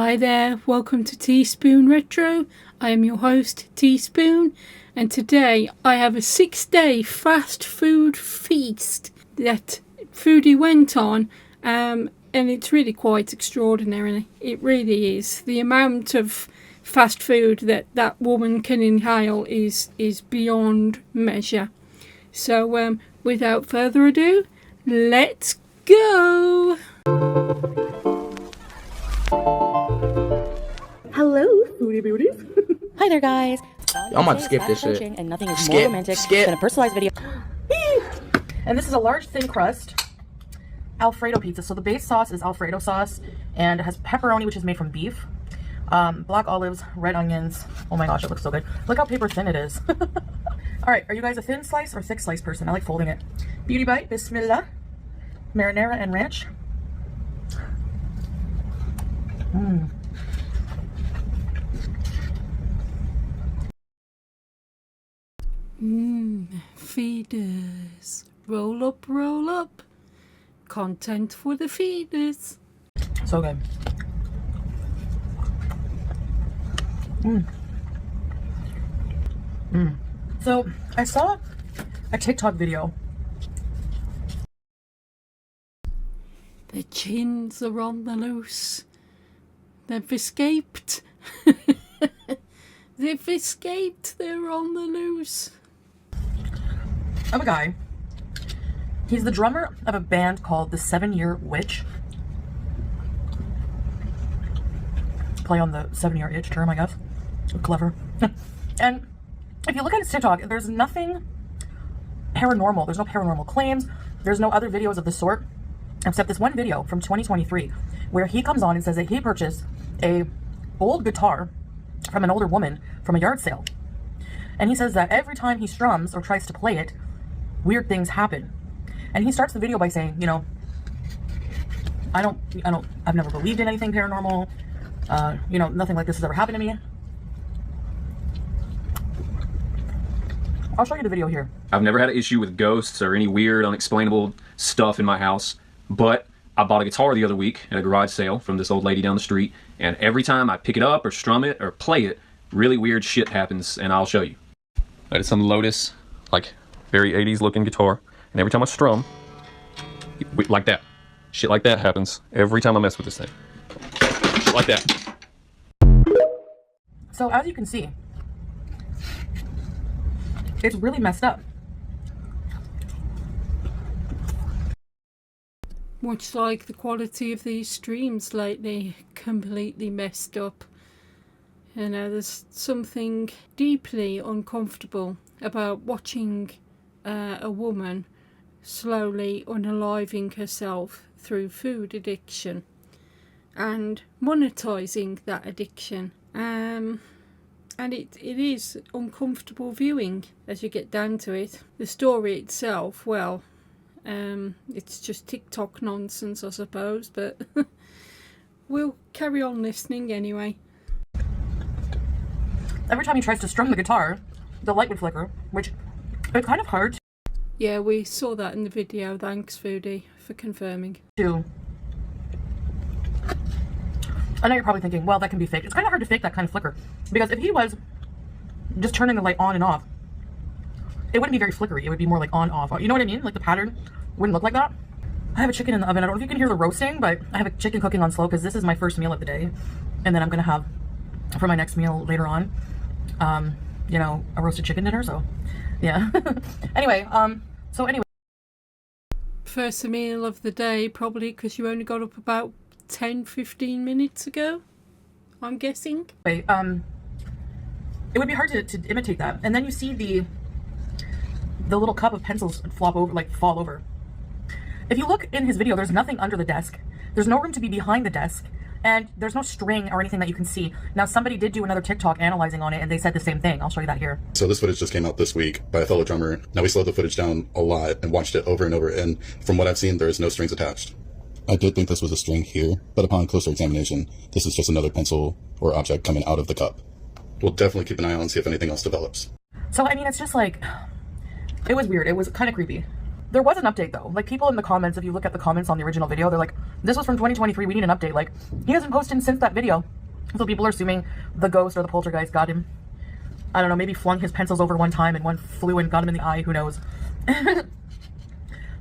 Hi there, welcome to Teaspoon Retro. I am your host, Teaspoon, and today I have a 6-day fast food feast that Foodie went on, and it's really quite extraordinary. It really is. The amount of fast food that woman can inhale is beyond measure. So, without further ado, let's go! Hello, Foodie Beauties. Hi there, guys. I'm about to skip this shit. And nothing is more romantic than a personalized video. And this is a large thin crust Alfredo pizza. So the base sauce is Alfredo sauce and it has pepperoni, which is made from beef, black olives, red onions. Oh my gosh, it looks so good. Look how paper thin it is. All right, are you guys a thin slice or thick slice person? I like folding it. Beauty bite, bismillah, marinara and ranch. Feeders. Roll up, roll up. Content for the feeders. So good. So I saw a TikTok video. The chins are on the loose. They've escaped. They've escaped. They're on the loose. Of a guy. He's the drummer of a band called the 7-Year Witch. Play on the 7-year itch term, I guess. Clever. And if you look at his TikTok, there's nothing paranormal. There's no paranormal claims. There's no other videos of the sort, except this one video from 2023 where he comes on and says that he purchased a old guitar from an older woman from a yard sale. And he says that every time he strums or tries to play it, weird things happen. And he starts the video by saying, you know, I've never believed in anything paranormal. You know, nothing like this has ever happened to me. I'll show you the video here. I've never had an issue with ghosts or any weird, unexplainable stuff in my house, but I bought a guitar the other week at a garage sale from this old lady down the street, and every time I pick it up or strum it or play it, really weird shit happens, and I'll show you. That is some Lotus, like, very 80s looking guitar, and every time I strum, like that, shit like that happens every time I mess with this thing. Shit like that. So as you can see, it's really messed up. Much like the quality of these streams lately, completely messed up. You know, there's something deeply uncomfortable about watching a woman slowly unaliving herself through food addiction and monetizing that addiction. And it is uncomfortable viewing as you get down to it. The story itself, well, it's just TikTok nonsense, I suppose, but we'll carry on listening anyway. Every time he tries to strum the guitar, the light would flicker, which it's kind of hard Yeah, we saw that in the video. Thanks, Foodie, for confirming. to... I know you're probably thinking, well, that can be fake. It's kind of hard to fake that kind of flicker, because if he was just turning the light on and off, it wouldn't be very flickery. It would be more like on, off. You know what I mean? Like the pattern wouldn't look like that. I have a chicken in the oven. I don't know if you can hear the roasting, but I have a chicken cooking on slow because this is my first meal of the day. And then I'm going to have, for my next meal later on, you know, a roasted chicken dinner. So, yeah. Anyway, First meal of the day, probably because you only got up about 10-15 minutes ago, I'm guessing. it would be hard to imitate that. And then you see the little cup of pencils fall over. If you look in his video, there's nothing under the desk. There's no room to be behind the desk, and there's no string or anything that you can see. Now, somebody did do another TikTok analyzing on it, and they said the same thing. I'll show you that here. So this footage just came out this week by a fellow drummer. Now we slowed the footage down a lot and watched it over and over, and from what I've seen, there is no strings attached. I did think this was a string here, but upon closer examination, this is just another pencil or object coming out of the cup. We'll definitely keep an eye on and see if anything else develops. So, I mean, it's just like, it was weird. It was kind of creepy. There was an update though. Like, people in the comments, if you look at the comments on the original video, they're like, This was from 2023. We need an update. Like, he hasn't posted since that video. So people are assuming the ghost or the poltergeist got him. I don't know, maybe flung his pencils over one time and one flew and got him in the eye. Who knows?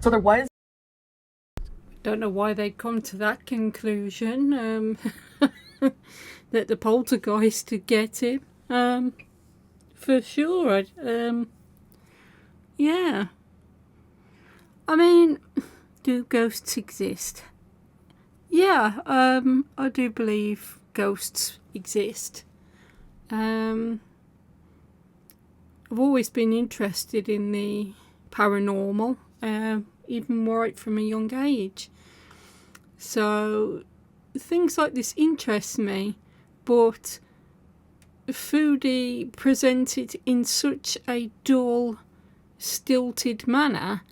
So there was... Don't know why they'd come to that conclusion. That the poltergeist did get him. For sure. Yeah. I mean, do ghosts exist? Yeah, I do believe ghosts exist. I've always been interested in the paranormal, even right from a young age. So things like this interest me, but Foodie presented in such a dull, stilted manner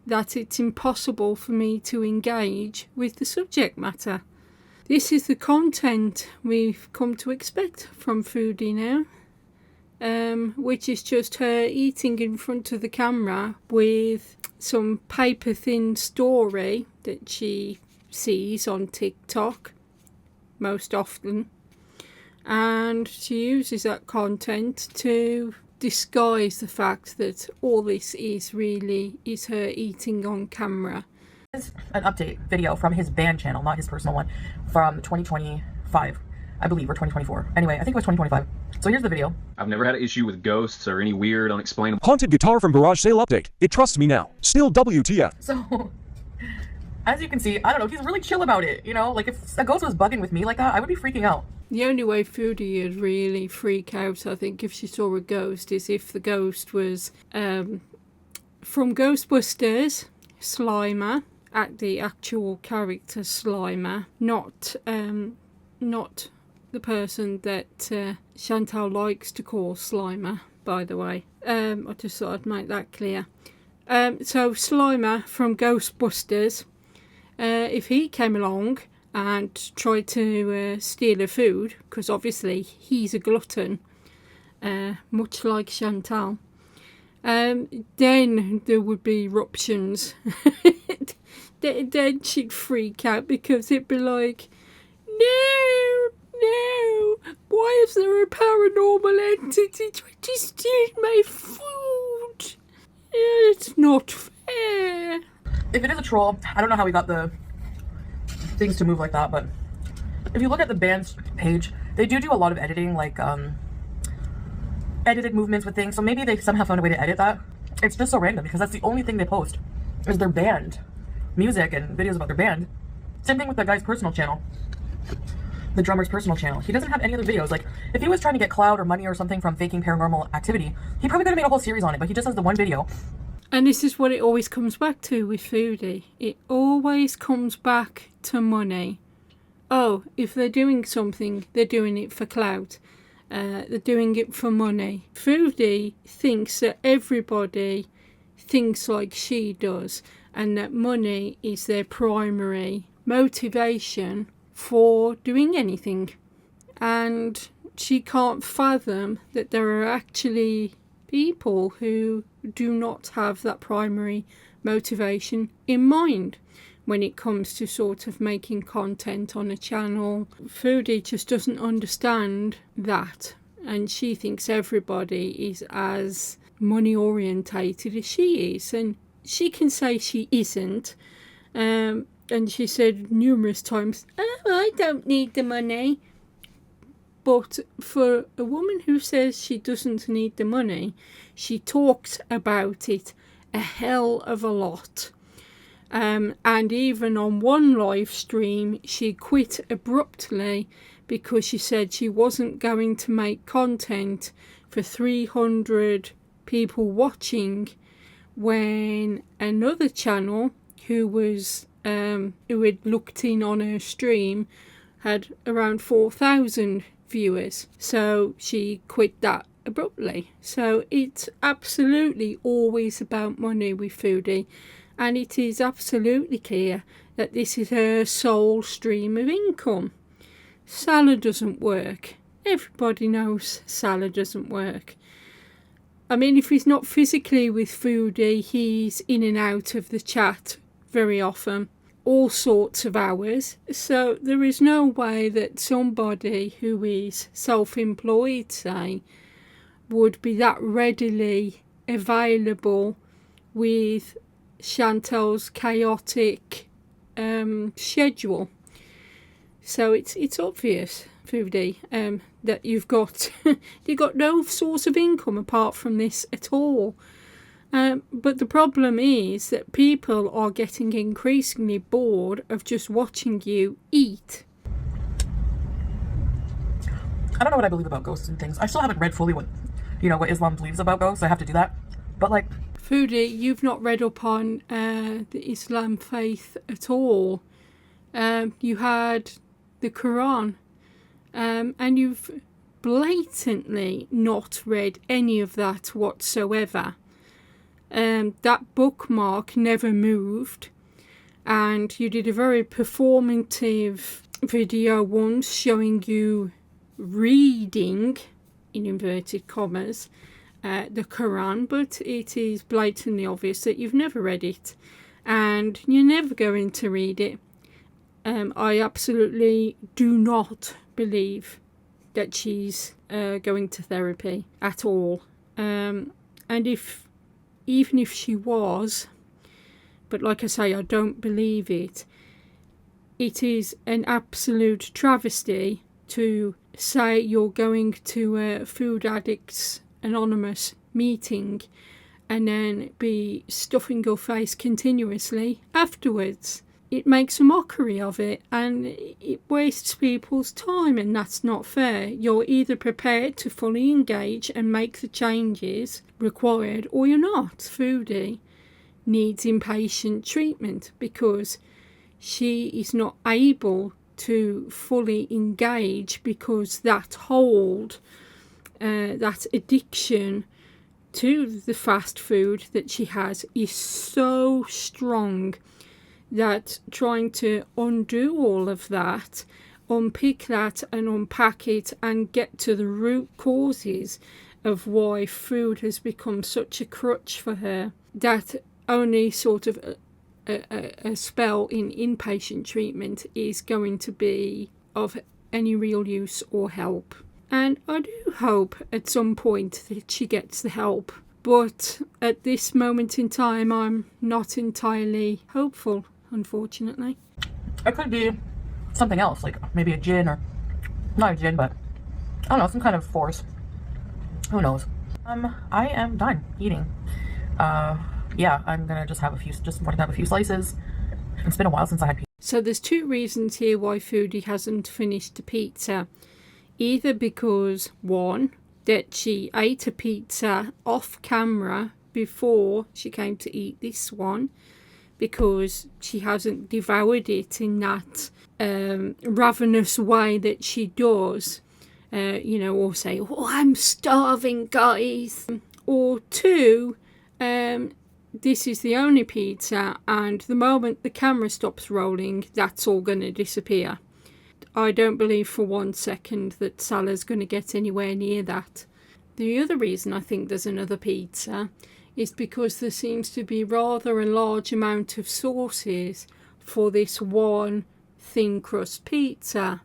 that it's impossible for me to engage with the subject matter. This is the content we've come to expect from Foodie now, which is just her eating in front of the camera with some paper-thin story that she sees on TikTok most often, and she uses that content to disguise the fact that all this is really is her eating on camera. This is an update video from his band channel, not his personal one, from 2025, I believe, or 2024. Anyway, I think it was 2025. So here's the video. I've never had an issue with ghosts or any weird, unexplainable... Haunted guitar from garage sale update. It trusts me now. Still WTF. So, as you can see, I don't know, he's really chill about it, you know? Like, if a ghost was bugging with me like that, I would be freaking out. The only way Foodie would really freak out, I think, if she saw a ghost, is if the ghost was from Ghostbusters, Slimer, the actual character Slimer, not the person that Chantal likes to call Slimer, by the way. I just thought I'd make that clear. So Slimer from Ghostbusters, if he came along and tried to steal her food, because obviously he's a glutton, much like Chantal, then there would be eruptions. Then she'd freak out, because it'd be like, no, why is there a paranormal entity trying to steal my food? It's not fair. If it is a troll, I don't know how we got the things to move like that, but if you look at the band's page, they do a lot of editing, like edited movements with things, so maybe they somehow found a way to edit that. It's just so random, because that's the only thing they post is their band music and videos about their band. Same thing with that guy's personal channel, the drummer's personal channel. He doesn't have any other videos. Like, if he was trying to get clout or money or something from faking paranormal activity, he probably could have made a whole series on it, but he just has the one video. And this is what it always comes back to with Foodie. It always comes back to money. Oh, if they're doing something, they're doing it for clout. They're doing it for money. Foodie thinks that everybody thinks like she does, and that money is their primary motivation for doing anything. And she can't fathom that there are actually people who do not have that primary motivation in mind when it comes to sort of making content on a channel. Foodie just doesn't understand that, and she thinks everybody is as money orientated as she is, and she can say she isn't. And she said numerous times, oh, I don't need the money. But for a woman who says she doesn't need the money, she talks about it a hell of a lot. And even on one live stream, she quit abruptly because she said she wasn't going to make content for 300 people watching, when another channel who had looked in on her stream had around 4,000 viewers. So she quit that abruptly. So it's absolutely always about money with Foodie, and it is absolutely clear that this is her sole stream of income. Salah doesn't work. Everybody knows Salah doesn't work. I mean, if he's not physically with Foodie, he's in and out of the chat very often. all sorts of hours. So there is no way that somebody who is self-employed, say, would be that readily available with Chantel's chaotic schedule. So it's obvious, Foodie, that you've got no source of income apart from this at all. But the problem is that people are getting increasingly bored of just watching you eat. I don't know what I believe about ghosts and things. I still haven't read fully what Islam believes about ghosts. I have to do that. But like, Foodie, you've not read up on the Islam faith at all. You had the Quran, and you've blatantly not read any of that whatsoever. That bookmark never moved, and you did a very performative video once showing you reading, in inverted commas, the Quran, but it is blatantly obvious that you've never read it and you're never going to read it. I absolutely do not believe that she's going to therapy at all. And even if she was, but like I say, I don't believe it. It is an absolute travesty to say you're going to a Food Addicts Anonymous meeting and then be stuffing your face continuously afterwards. It makes a mockery of it and it wastes people's time, and that's not fair. You're either prepared to fully engage and make the changes required, or you're not. Foodie needs inpatient treatment because she is not able to fully engage, because that hold, that addiction to the fast food that she has is so strong that trying to undo all of that, unpick that and unpack it and get to the root causes of why food has become such a crutch for her, that only sort of a spell in inpatient treatment is going to be of any real use or help. And I do hope at some point that she gets the help, but at this moment in time I'm not entirely hopeful, unfortunately. it could be something else, like maybe a djinn, or not a djinn, but I don't know, some kind of force. Who knows? I am done eating. Yeah, I'm gonna just want to have a few slices. It's been a while since I had pizza. So there's two reasons here why Foodie hasn't finished the pizza. Either because, one, that she ate a pizza off camera before she came to eat this one, because she hasn't devoured it in that ravenous way that she does, or say, oh, I'm starving, guys. Or two, this is the only pizza, and the moment the camera stops rolling, that's all going to disappear. I don't believe for 1 second that Salah's going to get anywhere near that. The other reason I think there's another pizza is because there seems to be rather a large amount of sauces for this one thin crust pizza.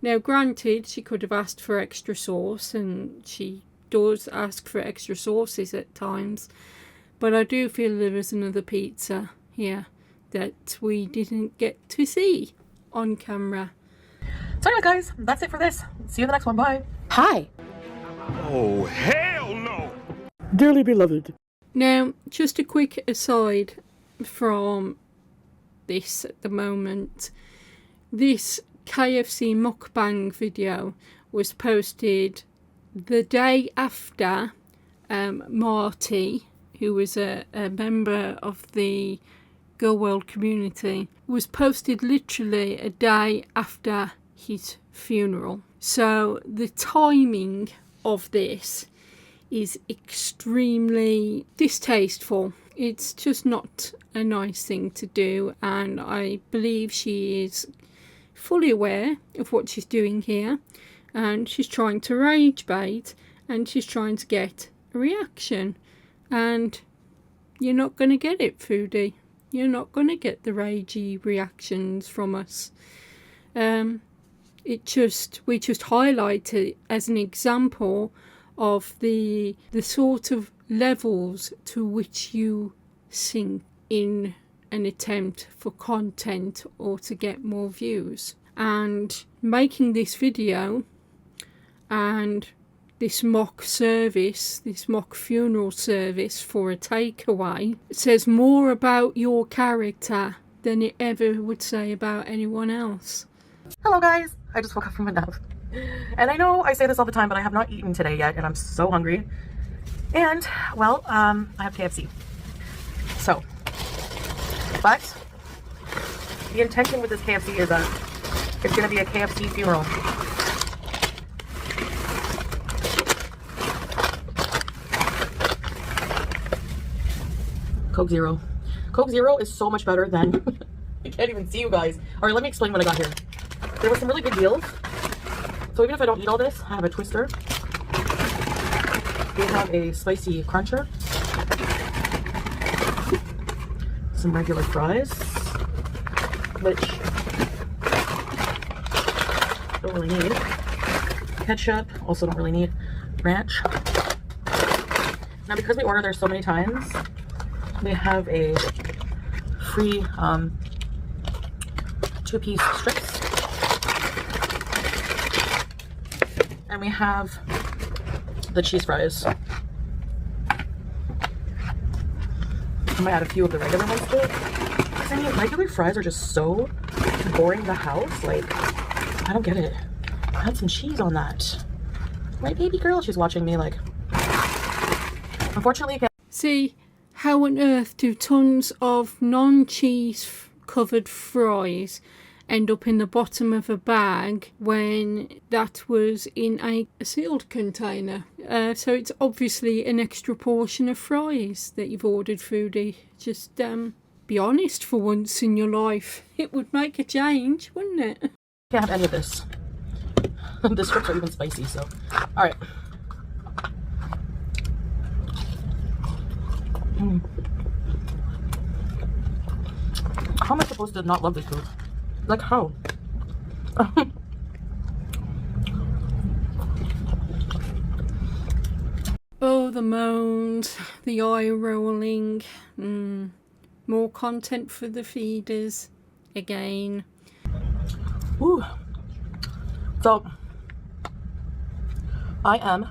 Now granted, she could have asked for extra sauce, and she does ask for extra sauces at times, but I do feel there is another pizza here that we didn't get to see on camera. So anyway, guys, that's it for this. See you in the next one. Bye. Hi. Oh, hell no! Dearly beloved. Now, just a quick aside from this at the moment. This KFC mukbang video was posted the day after Marty, who was a member of the Girl World community, was posted literally a day after his funeral. So the timing of this is extremely distasteful. It's just not a nice thing to do, and I believe she is fully aware of what she's doing here, and she's trying to rage bait, and she's trying to get a reaction, and you're not going to get it, Foodie. you're not going to get the ragey reactions from us. We just highlight it as an example of the sort of levels to which you sink in an attempt for content or to get more views. And making this video and this mock service, this mock funeral service for a takeaway, says more about your character than it ever would say about anyone else. Hello guys, I just woke up from a nap. And I know I say this all the time, but I have not eaten today yet, and I'm so hungry. And, well, I have KFC. So, but the intention with this KFC is that it's going to be a KFC funeral. Coke Zero. Coke Zero is so much better than... I can't even see you guys. Alright, let me explain what I got here. There were some really good deals. So even if I don't eat all this, I have a Twister. We have a spicy cruncher. Some regular fries, which don't really need. Ketchup, also don't really need. Ranch. Now because we order there so many times, they have a free 2-piece strips. And we have the cheese fries. I might add a few of the regular ones to it. Because I mean, regular fries are just so boring the house. Like, I don't get it. Add some cheese on that. My baby girl, she's watching me like... Unfortunately, See, how on earth do tons of non-cheese covered fries end up in the bottom of a bag when that was in a sealed container? So it's obviously an extra portion of fries that you've ordered, Foodie. Just be honest for once in your life. It would make a change, wouldn't it? can't have any of this. The strips are even spicy, so. Alright. How am I supposed to not love this food? Like, how? Oh, the moans, the eye rolling. More content for the feeders. Again. Ooh. So, I am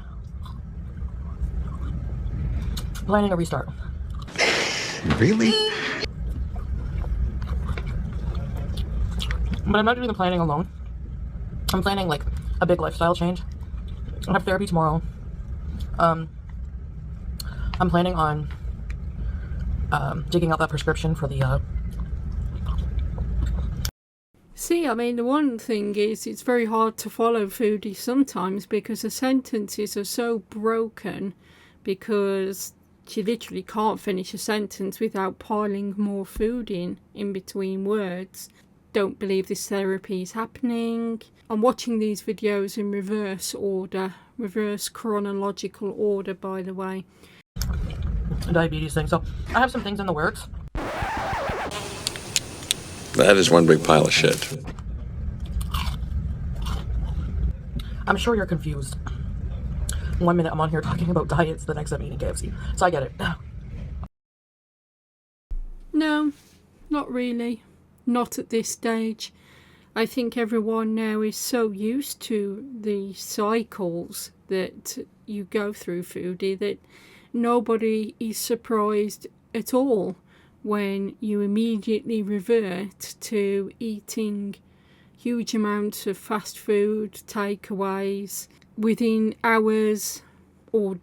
planning a restart. Really? But I'm not doing the planning alone. I'm planning like a big lifestyle change. I have therapy tomorrow. I'm planning on digging out that prescription for the See, I mean, the one thing is it's very hard to follow Foodie sometimes because the sentences are so broken because she literally can't finish a sentence without piling more food in between words. Don't believe this therapy is happening. I'm watching these videos in reverse order, reverse chronological order, by the way. diabetes thing. So I have some things in the works. That is one big pile of shit. I'm sure you're confused. 1 minute I'm on here talking about diets, the next I'm eating KFC. So I get it. No, not really. Not at this stage. I think everyone now is so used to the cycles that you go through, Foodie, that nobody is surprised at all when you immediately revert to eating huge amounts of fast food, takeaways, within hours or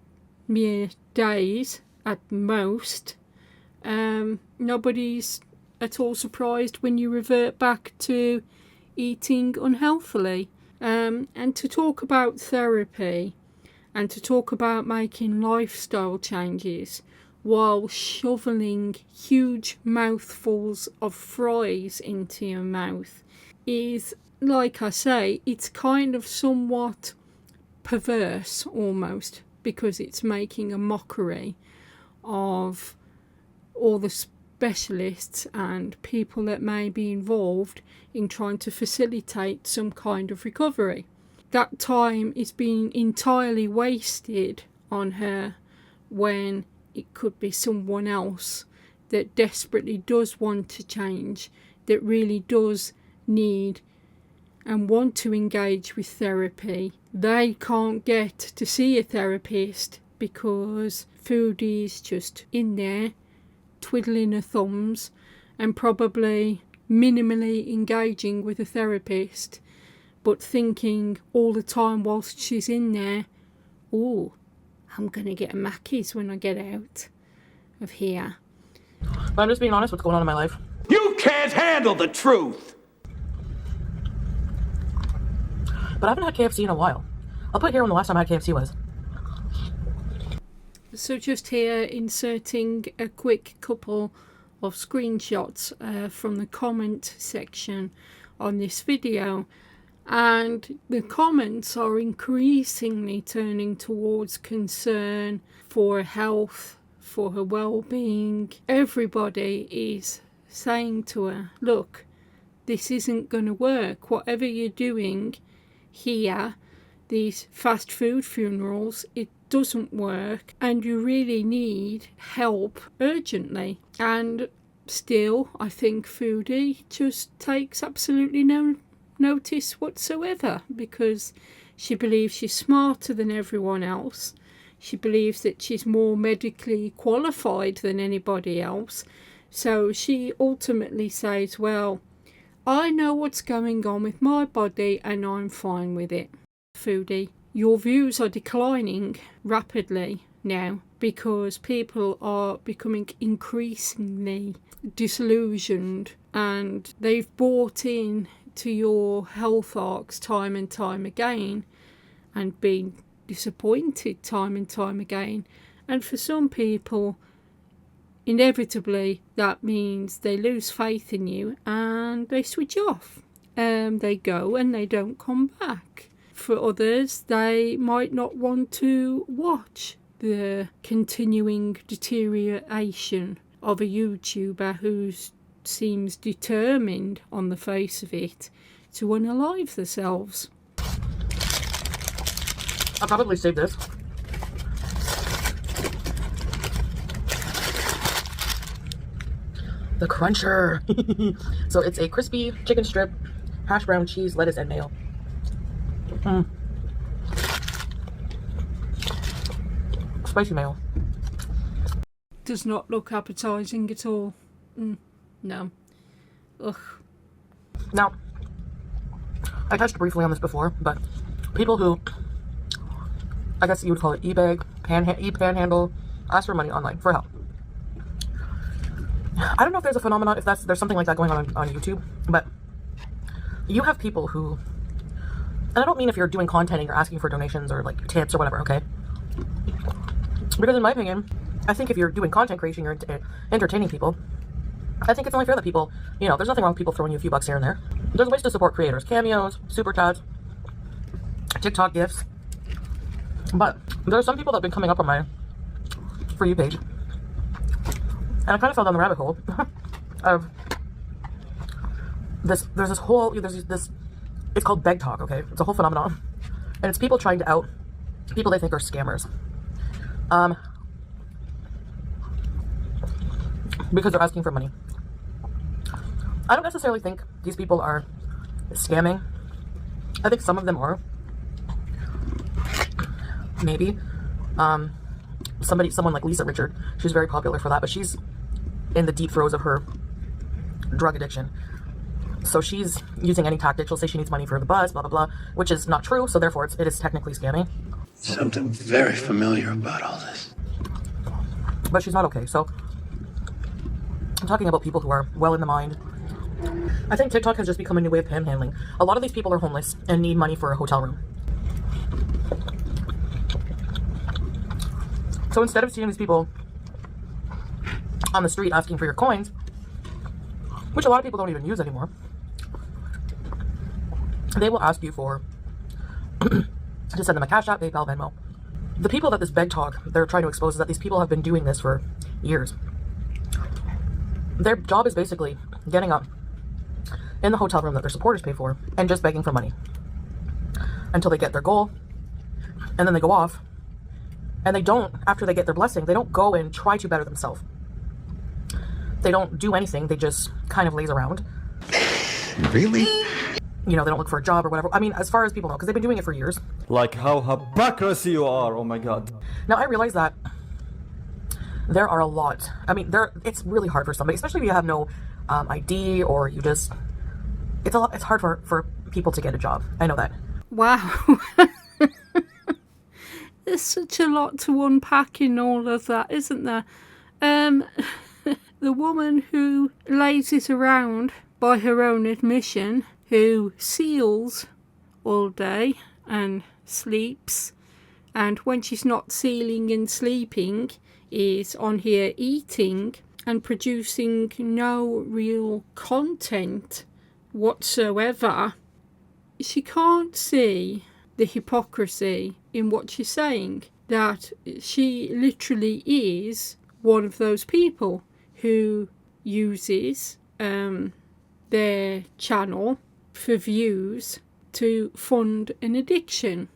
mere days at most. Nobody's at all surprised when you revert back to eating unhealthily. And to talk about therapy and to talk about making lifestyle changes while shoveling huge mouthfuls of fries into your mouth is, like I say, it's kind of somewhat perverse almost, because it's making a mockery of all the specialists and people that may be involved in trying to facilitate some kind of recovery. That time is being entirely wasted on her when it could be someone else that desperately does want to change, that really does need and want to engage with therapy. They can't get to see a therapist because Foodie's just in there twiddling her thumbs and probably minimally engaging with a therapist, but thinking all the time whilst she's in there, oh, I'm gonna get a Mackey's when I get out of here. But I'm just being honest with what's going on in my life. You can't handle the truth! But I haven't had KFC in a while. I'll put here when the last time I had KFC was. So just here inserting a quick couple of screenshots from the comment section on this video, and the comments are increasingly turning towards concern for her health, for her well-being. Everybody is saying to her, look, this isn't going to work. Whatever you're doing here, these fast food funerals, it doesn't work, and you really need help urgently. And still, I think Foodie just takes absolutely no notice whatsoever, because she believes she's smarter than everyone else. She believes that she's more medically qualified than anybody else. So she ultimately says, well, I know what's going on with my body and I'm fine with it. Foodie, your views are declining rapidly now because people are becoming increasingly disillusioned, and they've bought in to your health arcs time and time again and been disappointed time and time again. And for some people, inevitably that means they lose faith in you and they switch off. They go and they don't come back. For others, they might not want to watch the continuing deterioration of a YouTuber who seems determined on the face of it to unalive themselves. I'll probably save this. The Cruncher. So it's a crispy chicken strip, hash brown cheese, lettuce, and mayo. Spicy mayo. Does not look appetizing at all. No. Ugh. Now, I touched briefly on this before, but people who, I guess you would call it e-bag, panhandle, ask for money online for help. I don't know if there's a phenomenon, if there's something like that going on YouTube, but you have people who, and I don't mean if you're doing content and you're asking for donations or like tips or whatever, okay? Because in my opinion, I think if you're doing content creation, you're entertaining people, I think it's only fair that people, you know, there's nothing wrong with people throwing you a few bucks here and there. There's ways to support creators, cameos, super chats, TikTok gifts. But there are some people that have been coming up on my For You page, and I kind of fell down the rabbit hole of this. There's this, it's called beg talk, okay? It's a whole phenomenon. And it's people trying to out people they think are scammers. Because they're asking for money. I don't necessarily think these people are scamming. I think some of them are. Maybe. Someone like Lisa Richard, she's very popular for that, but she's in the deep throes of her drug addiction. So she's using any tactic. She'll say she needs money for the buzz, blah, blah, blah, which is not true. So therefore, it is technically scamming. Something very familiar about all this. But she's not okay. So I'm talking about people who are well in the mind. I think TikTok has just become a new way of panhandling. A lot of these people are homeless and need money for a hotel room. So instead of seeing these people on the street asking for your coins, which a lot of people don't even use anymore, they will ask you for to send them a Cash App, PayPal, Venmo. The people that this beg talk they're trying to expose is that these people have been doing this for years. Their job is basically getting up in the hotel room that their supporters pay for and just begging for money until they get their goal, and then they go off, and they don't, after they get their blessing, they don't go and try to better themselves. They don't do anything. They just kind of laze around. Really? You know, they don't look for a job or whatever. I mean, as far as people know, because they've been doing it for years. Like how hypocrisy you are, oh my god. Now, I realize that there are a lot. I mean, it's really hard for somebody, especially if you have no ID, or you just, it's hard for people to get a job. I know that. Wow. There's such a lot to unpack in all of that, isn't there? The woman who lazes around, by her own admission, who seals all day and sleeps, and when she's not sealing and sleeping is on here eating and producing no real content whatsoever, she can't see the hypocrisy in what she's saying, that she literally is one of those people who uses their channel for views to fund an addiction.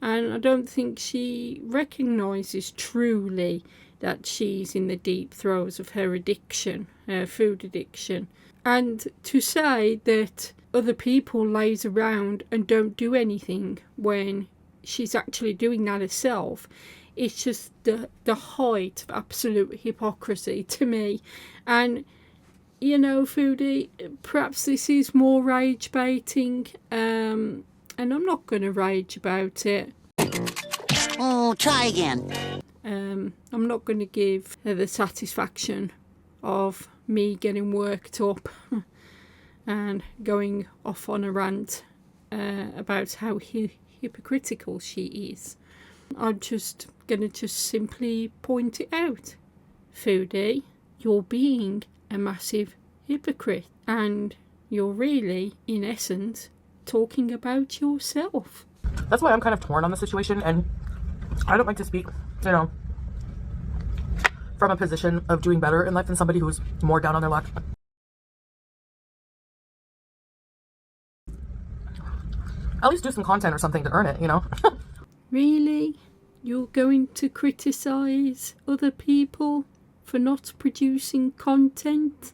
And I don't think she recognises truly that she's in the deep throes of her addiction, her food addiction. And to say that other people laze around and don't do anything when she's actually doing that herself, it's just the height of absolute hypocrisy to me. And, you know, Foodie, perhaps this is more rage baiting, and I'm not going to rage about it. Oh, try again. I'm not going to give her the satisfaction of me getting worked up and going off on a rant about how hypocritical she is. I'm just going to simply point it out. Foodie, you're being a massive hypocrite, and you're really, in essence, talking about yourself. That's why I'm kind of torn on the situation, and I don't like to speak, you know, from a position of doing better in life than somebody who's more down on their luck. At least do some content or something to earn it, you know? Really? You're going to criticise other people for not producing content?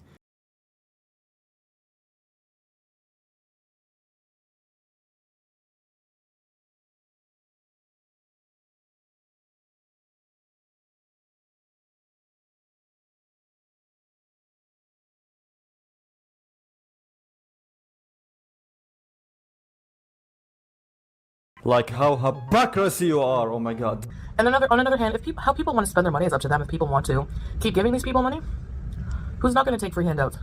Like how hypocrisy you are, oh my god. And on another hand, how people want to spend their money is up to them. If people want to keep giving these people money, who's not going to take free handouts?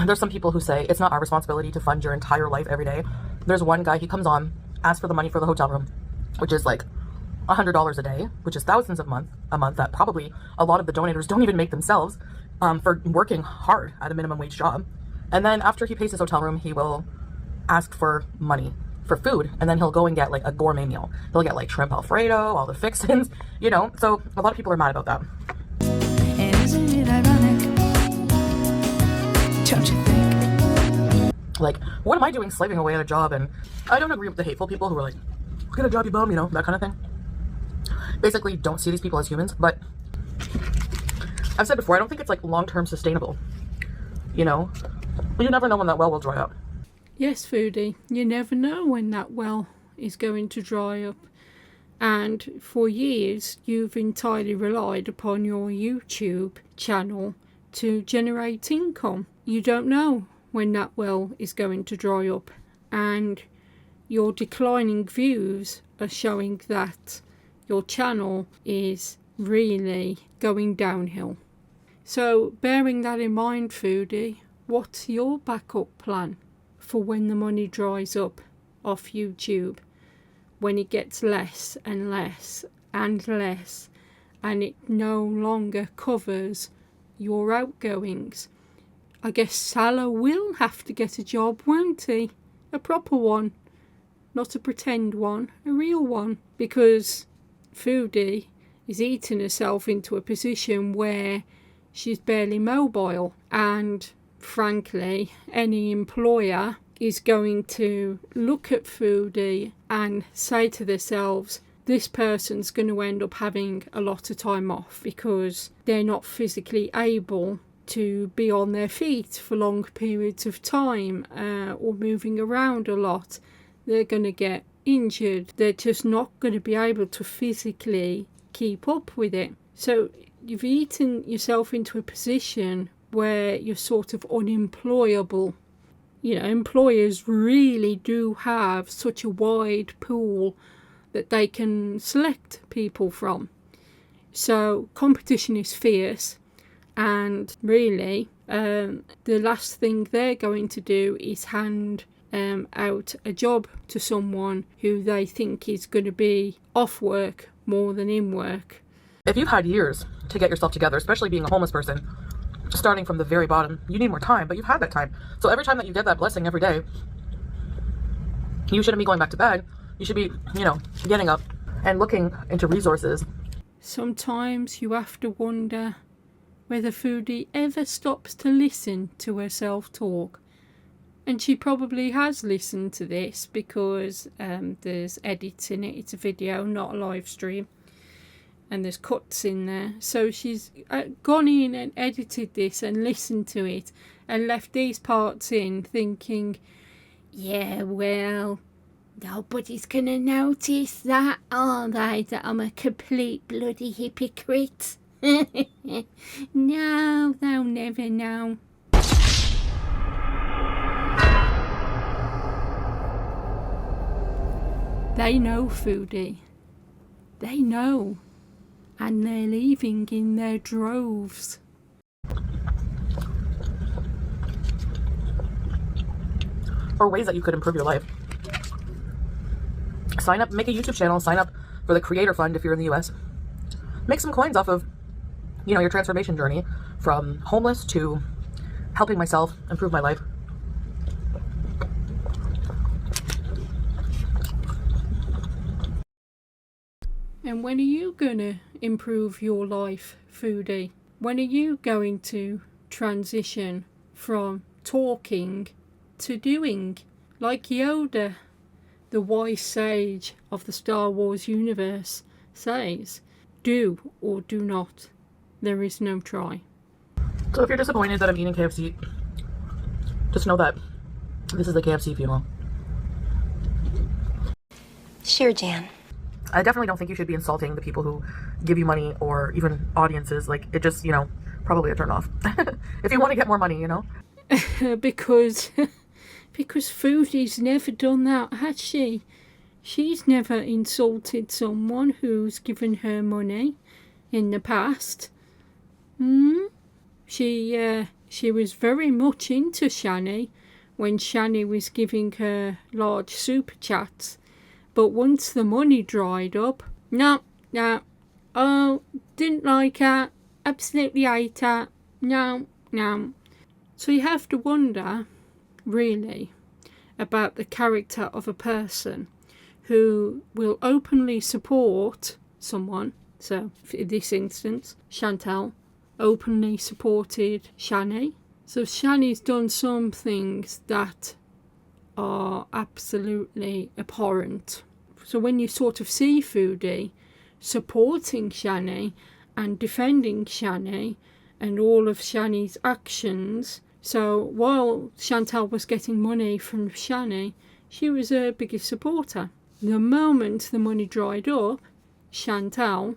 There's some people who say it's not our responsibility to fund your entire life every day. There's one guy, he comes on, asks for the money for the hotel room, which is like $100 a day, which is thousands a month that probably a lot of the donators don't even make themselves, for working hard at a minimum wage job. And then after he pays his hotel room, he will ask for money for food, and then he'll go and get like a gourmet meal. He'll get like shrimp alfredo, all the fixins, you know. So a lot of people are mad about that. And isn't it ironic? Don't you think? Like, what am I doing slaving away at a job? And I don't agree with the hateful people who are like, get a job, you bum, you know, that kind of thing. Basically, don't see these people as humans. But I've said before, I don't think it's like long-term sustainable. You know, you never know when that well will dry up. Yes, Foodie, you never know when that well is going to dry up. And for years, you've entirely relied upon your YouTube channel to generate income. You don't know when that well is going to dry up. And your declining views are showing that your channel is really going downhill. So, bearing that in mind, Foodie, what's your backup plan for when the money dries up off YouTube, when it gets less and less and less, and it no longer covers your outgoings? I guess Salah will have to get a job, won't he? A proper one, not a pretend one, a real one, because Foodie is eating herself into a position where she's barely mobile. And frankly, any employer is going to look at Foodie and say to themselves, this person's going to end up having a lot of time off because they're not physically able to be on their feet for long periods of time, or moving around a lot. They're going to get injured. They're just not going to be able to physically keep up with it. So you've eaten yourself into a position where you're sort of unemployable. You know, employers really do have such a wide pool that they can select people from. So competition is fierce, and really the last thing they're going to do is hand out a job to someone who they think is going to be off work more than in work. If you've had years to get yourself together, especially being a homeless person, starting from the very bottom, you need more time, but you've had that time. So every time that you get that blessing every day, you shouldn't be going back to bed. You should be, getting up and looking into resources. Sometimes you have to wonder whether Foodie ever stops to listen to herself talk. And she probably has listened to this because there's edits in it. It's a video, not a live stream. And there's cuts in there. So she's gone in and edited this and listened to it and left these parts in thinking, yeah, well, nobody's going to notice that, are they? That I'm a complete bloody hypocrite. No, they'll never know. They know, Foodie. They know. And they're leaving in their droves. Or ways that you could improve your life. Sign up, make a YouTube channel, sign up for the Creator Fund if you're in the US. Make some coins off of, your transformation journey from homeless to helping myself improve my life. And when are you going to improve your life, Foodie? When are you going to transition from talking to doing? Like Yoda, the wise sage of the Star Wars universe, says, do or do not. There is no try. So if you're disappointed that I'm eating KFC, just know that this is the KFC funeral. Sure, Jan. I definitely don't think you should be insulting the people who give you money or even audiences. Like, it just, probably a turn off. If you want to get more money, because Foodie's never done that, has she? She's never insulted someone who's given her money in the past. She was very much into Shani when Shani was giving her large super chats. But once the money dried up, no, oh, didn't like her, absolutely hate her, no. So you have to wonder, really, about the character of a person who will openly support someone. So, in this instance, Chantal openly supported Shani. So Shani's done some things that are absolutely abhorrent. So when you sort of see Foodie supporting Shani and defending Shani and all of Shani's actions, so while Chantal was getting money from Shani, she was her biggest supporter. The moment the money dried up, Chantal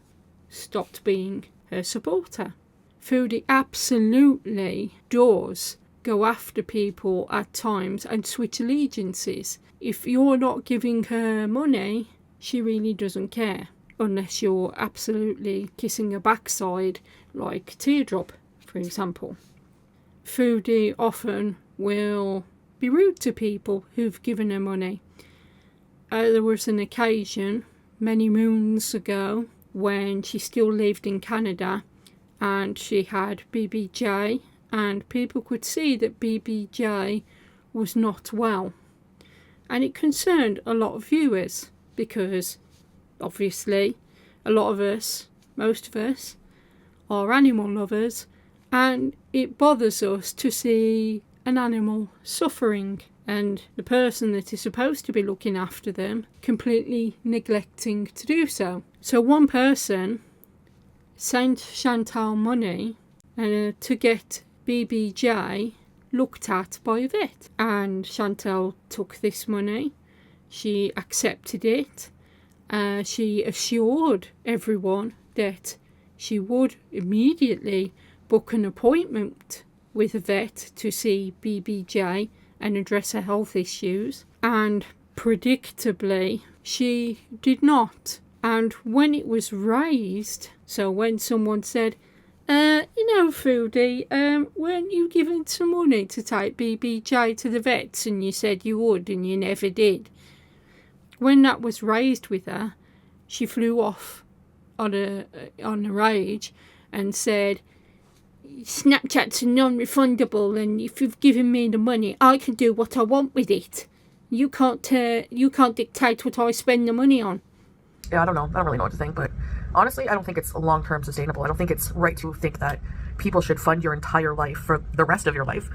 stopped being her supporter. Foodie absolutely does go after people at times and switch allegiances. If you're not giving her money, she really doesn't care, unless you're absolutely kissing her backside like Teardrop, for example. Foodie often will be rude to people who've given her money. There was an occasion many moons ago when she still lived in Canada and she had BBJ, and people could see that BBJ was not well. And it concerned a lot of viewers because obviously a lot of us, most of us, are animal lovers And it bothers us to see an animal suffering and the person that is supposed to be looking after them completely neglecting to do so. So one person sent Chantal money to get BBJ looked at by a vet, and Chantal took this money. She accepted it. She assured everyone that she would immediately book an appointment with a vet to see BBJ and address her health issues, and predictably she did not. And when it was raised, so when someone said, Foodie, weren't you given some money to take BBJ to the vets, and you said you would and you never did? When that was raised with her, she flew off on a rage and said, Snapchats are non-refundable, and if you've given me the money, I can do what I want with it. You can't dictate what I spend the money on. Yeah, I don't know. I don't really know what to think, but honestly, I don't think it's long-term sustainable. I don't think it's right to think that people should fund your entire life for the rest of your life.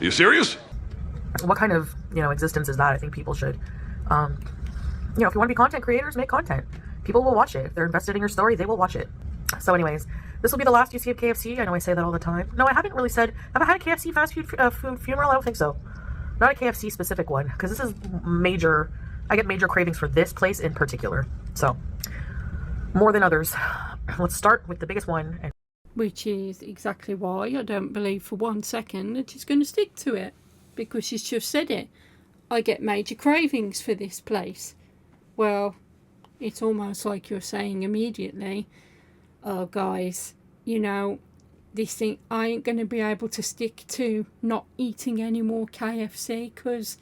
You serious? What kind of, existence is that? I think people should, if you want to be content creators, make content. People will watch it. If they're invested in your story, they will watch it. So anyways, this will be the last you see of KFC. I know I say that all the time. No, I haven't really said, have I had a KFC fast food funeral? I don't think so. Not a KFC specific one, because this is major. I get major cravings for this place in particular. So, more than others. Let's start with the biggest one. Which is exactly why I don't believe for 1 second that she's going to stick to it. Because she's just said it. I get major cravings for this place. Well, it's almost like you're saying immediately, oh guys, this thing, I ain't going to be able to stick to not eating any more KFC because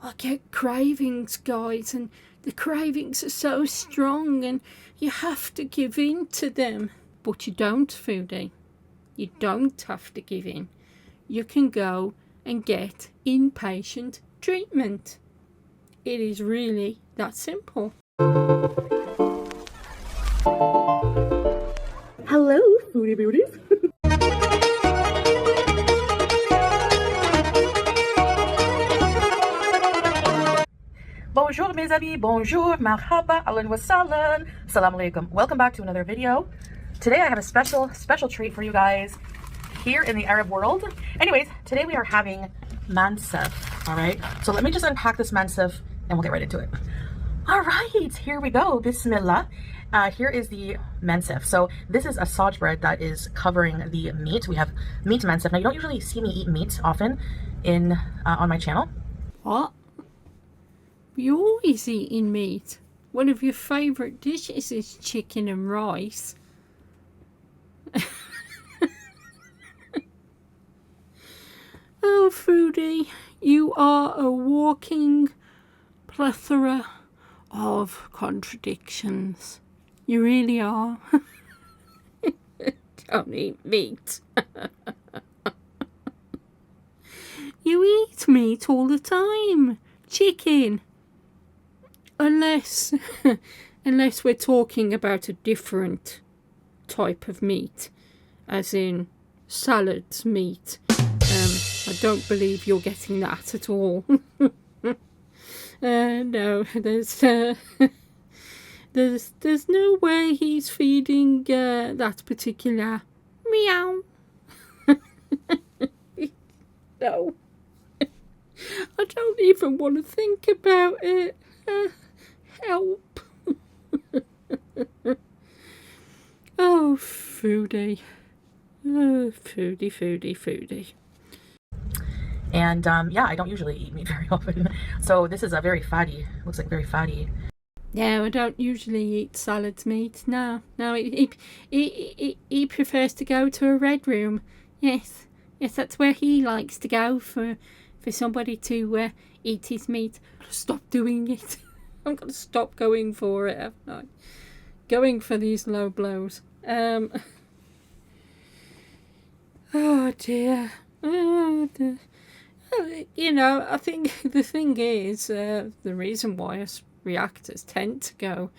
I get cravings, guys, and the cravings are so strong and you have to give in to them. But you don't, Foodie. You don't have to give in. You can go and get inpatient treatment. It is really that simple. Hello, foodie beauties. Bonjour mes amis, bonjour, marhaba, ahlan wa sahlan, salam alaikum. Welcome back to another video. Today I have a special treat for you guys here in the Arab world. Anyways, today we are having mansaf, all right? So let me just unpack this mansaf and we'll get right into it. All right, here we go, bismillah. Here is the mansaf. So this is a Saj bread that is covering the meat. We have meat mansaf. Now you don't usually see me eat meat often on my channel. What? You always eating meat. One of your favourite dishes is chicken and rice. Oh, Foodie, you are a walking plethora of contradictions. You really are. Don't eat meat. You eat meat all the time. Chicken. Unless we're talking about a different type of meat, as in salads meat. I don't believe you're getting that at all. No, there's no way he's feeding that particular meow. No, I don't even want to think about it. Help. Oh, Foodie. Oh, Foodie. And yeah, I don't usually eat meat very often. So this is a very fatty, looks like very fatty. No, I don't usually eat salads meat. No, he prefers to go to a red room. Yes, that's where he likes to go for somebody to eat his meat. Stop doing it. I'm going to stop going for it, haven't I? Going for these low blows. Oh dear. You know, I think the thing is, the reason why us reactors tend to go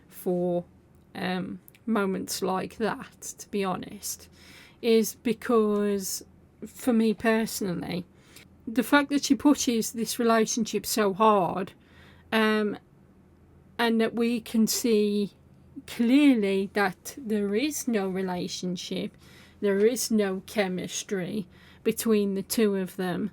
for moments like that, to be honest, is because, for me personally, the fact that she pushes this relationship so hard, and that we can see clearly that there is no relationship, there is no chemistry between the two of them.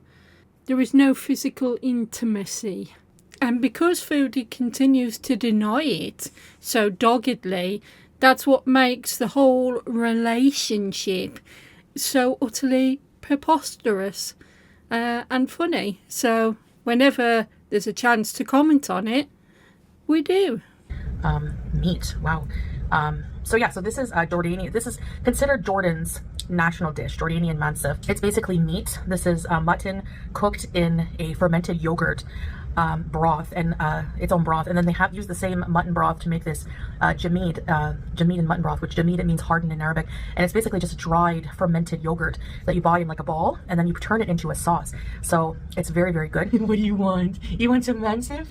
There is no physical intimacy. And because Foodie continues to deny it so doggedly, that's what makes the whole relationship so utterly preposterous and funny. So whenever there's a chance to comment on it, we do. Meat. Wow. So yeah, so this is Jordanian. This is considered Jordan's national dish, Jordanian mansaf. It's basically meat. This is mutton cooked in a fermented yogurt broth, and its own broth, and then they have used the same mutton broth to make this jamid and mutton broth, which jamid, it means hardened in Arabic, and it's basically just dried fermented yogurt that you buy in like a ball, and then you turn it into a sauce. So it's very, very good. What do you want? You want some mansaf?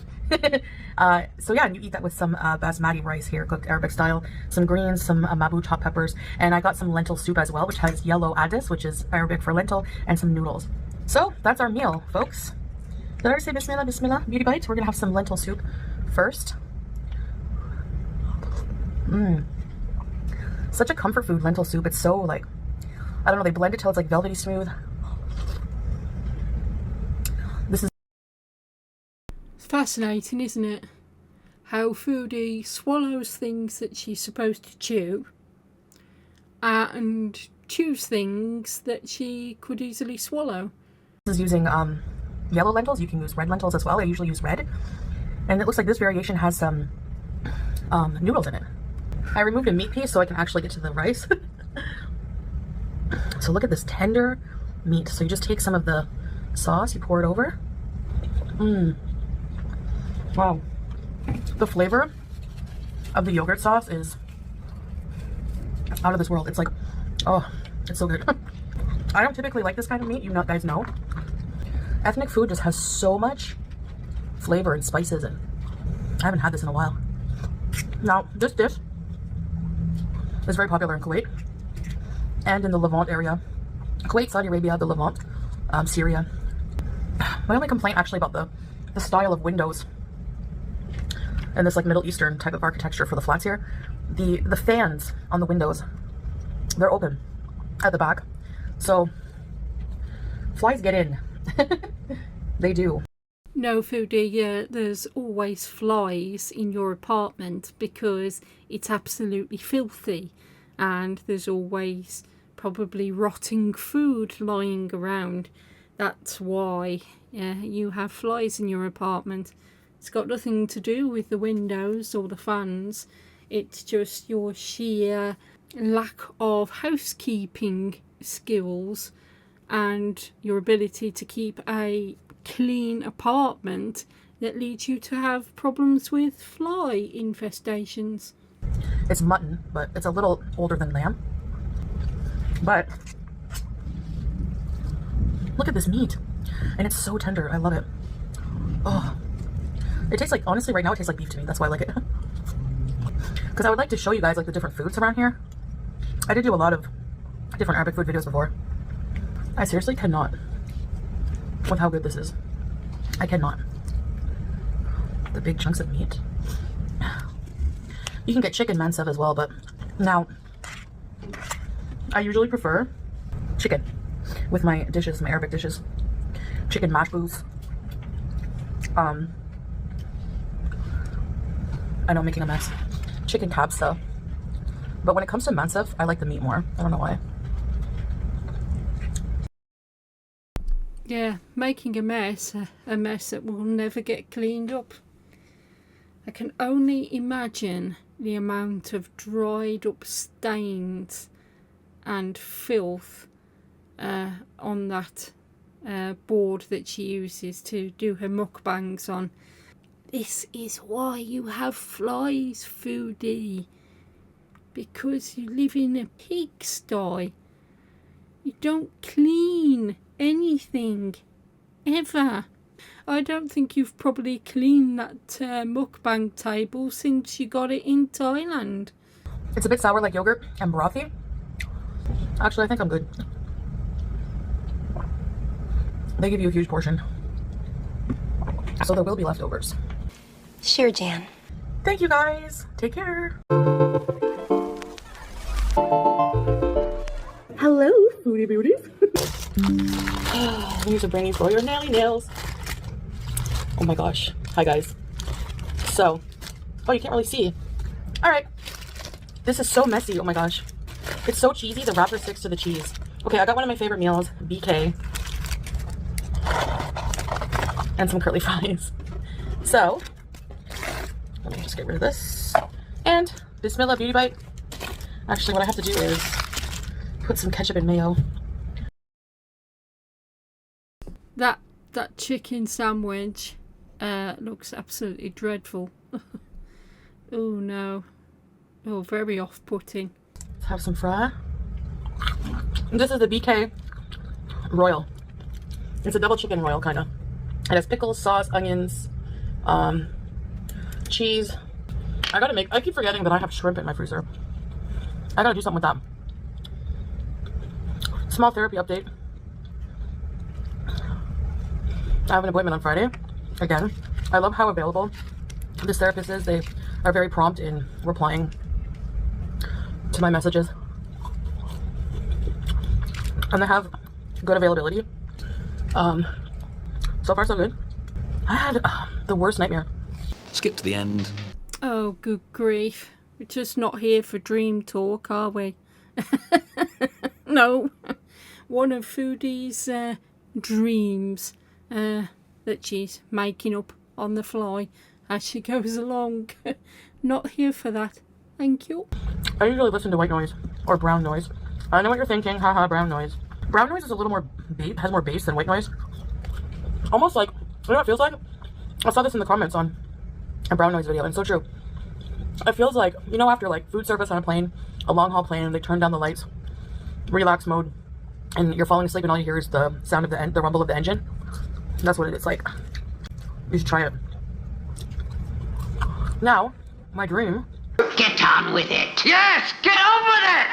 So yeah, and you eat that with some basmati rice here, cooked Arabic style, some greens, some mabu chopped peppers, and I got some lentil soup as well, which has yellow adis, which is Arabic for lentil, and some noodles. So that's our meal, folks. Did I already say bismillah, bismillah? Beauty bites. We're gonna have some lentil soup first. Such a comfort food, lentil soup. It's so like, I don't know, they blend it till it's like velvety smooth. This is fascinating, isn't it? How Foodie swallows things that she's supposed to chew and chews things that she could easily swallow. This is using yellow lentils. You can use red lentils as well. I usually use red, and it looks like this variation has some noodles in it. I removed a meat piece so I can actually get to the rice. So look at this tender meat. So you just take some of the sauce, you pour it over. Wow, the flavor of the yogurt sauce is out of this world. It's like, oh, it's so good. I don't typically like this kind of meat, you guys know. Ethnic food just has so much flavor and spices, and I haven't had this in a while. Now, this dish is very popular in Kuwait and in the Levant area. Kuwait, Saudi Arabia, the Levant, Syria. My only complaint actually about the style of windows and this like Middle Eastern type of architecture for the flats here, the fans on the windows, they're open at the back, so flies get in. They do. No, Foodie, there's always flies in your apartment because it's absolutely filthy, and there's always probably rotting food lying around. That's why you have flies in your apartment. It's got nothing to do with the windows or the fans. It's just your sheer lack of housekeeping skills and your ability to keep a clean apartment that leads you to have problems with fly infestations. It's mutton, but it's a little older than lamb. But look at this meat, and it's so tender. I love it. Oh, it tastes like, honestly right now it tastes like beef to me. That's why I like it. Because I would like to show you guys like the different foods around here. I did do a lot of different Arabic food videos before. I seriously cannot with how good this is. I cannot. The big chunks of meat. You can get chicken mansaf as well, but now I usually prefer chicken with my dishes, my Arabic dishes. Chicken mashboos. I know I'm making a mess. Chicken kabsa. But when it comes to mansaf, I like the meat more. I don't know why. Yeah, making a mess that will never get cleaned up. I can only imagine the amount of dried up stains and filth on that board that she uses to do her mukbangs on. This is why you have flies, Foodie. Because you live in a pigsty. You don't clean anything ever. I don't think you've probably cleaned that mukbang table since you got it in Thailand. It's a bit sour like yogurt and brothy. Actually, I think I'm good. They give you a huge portion, so there will be leftovers. Sure, Jan. Thank you guys. Take care. Hello, foodie beauties. Here's a brainy for your nails. Oh my gosh. Hi guys. So, oh, you can't really see. All right. This is so messy. Oh my gosh. It's so cheesy. The wrapper sticks to the cheese. Okay, I got one of my favorite meals, BK, and some curly fries. So, let me just get rid of this. And Bismillah Beauty Bite. Actually, what I have to do is put some ketchup and mayo. That chicken sandwich looks absolutely dreadful. Oh no. Oh, very off-putting. Let's have some fry. And this is the BK Royal. It's a double chicken royal, kind of. It has pickles, sauce, onions, cheese. I keep forgetting that I have shrimp in my freezer. I gotta do something with that. Small therapy update. I have an appointment on Friday. Again, I love how available this therapist is. They are very prompt in replying to my messages. And they have good availability. So far so good. I had the worst nightmare. Skip to the end. Oh, good grief. We're just not here for dream talk, are we? No. One of Foodie's dreams that she's making up on the fly as she goes along. Not here for that. Thank you. I usually listen to white noise or brown noise. I know what you're thinking. Haha, brown noise. Brown noise is a little more has more bass than white noise. Almost like, you know what it feels like? I saw this in the comments on a brown noise video, and it's so true. It feels like, you know, after like food service on a plane, a long haul plane, and they turn down the lights, relax mode, and you're falling asleep and all you hear is the sound of the rumble of the engine. That's what it is like. You should try it. Now, my dream. Get on with it. Yes, get on with it.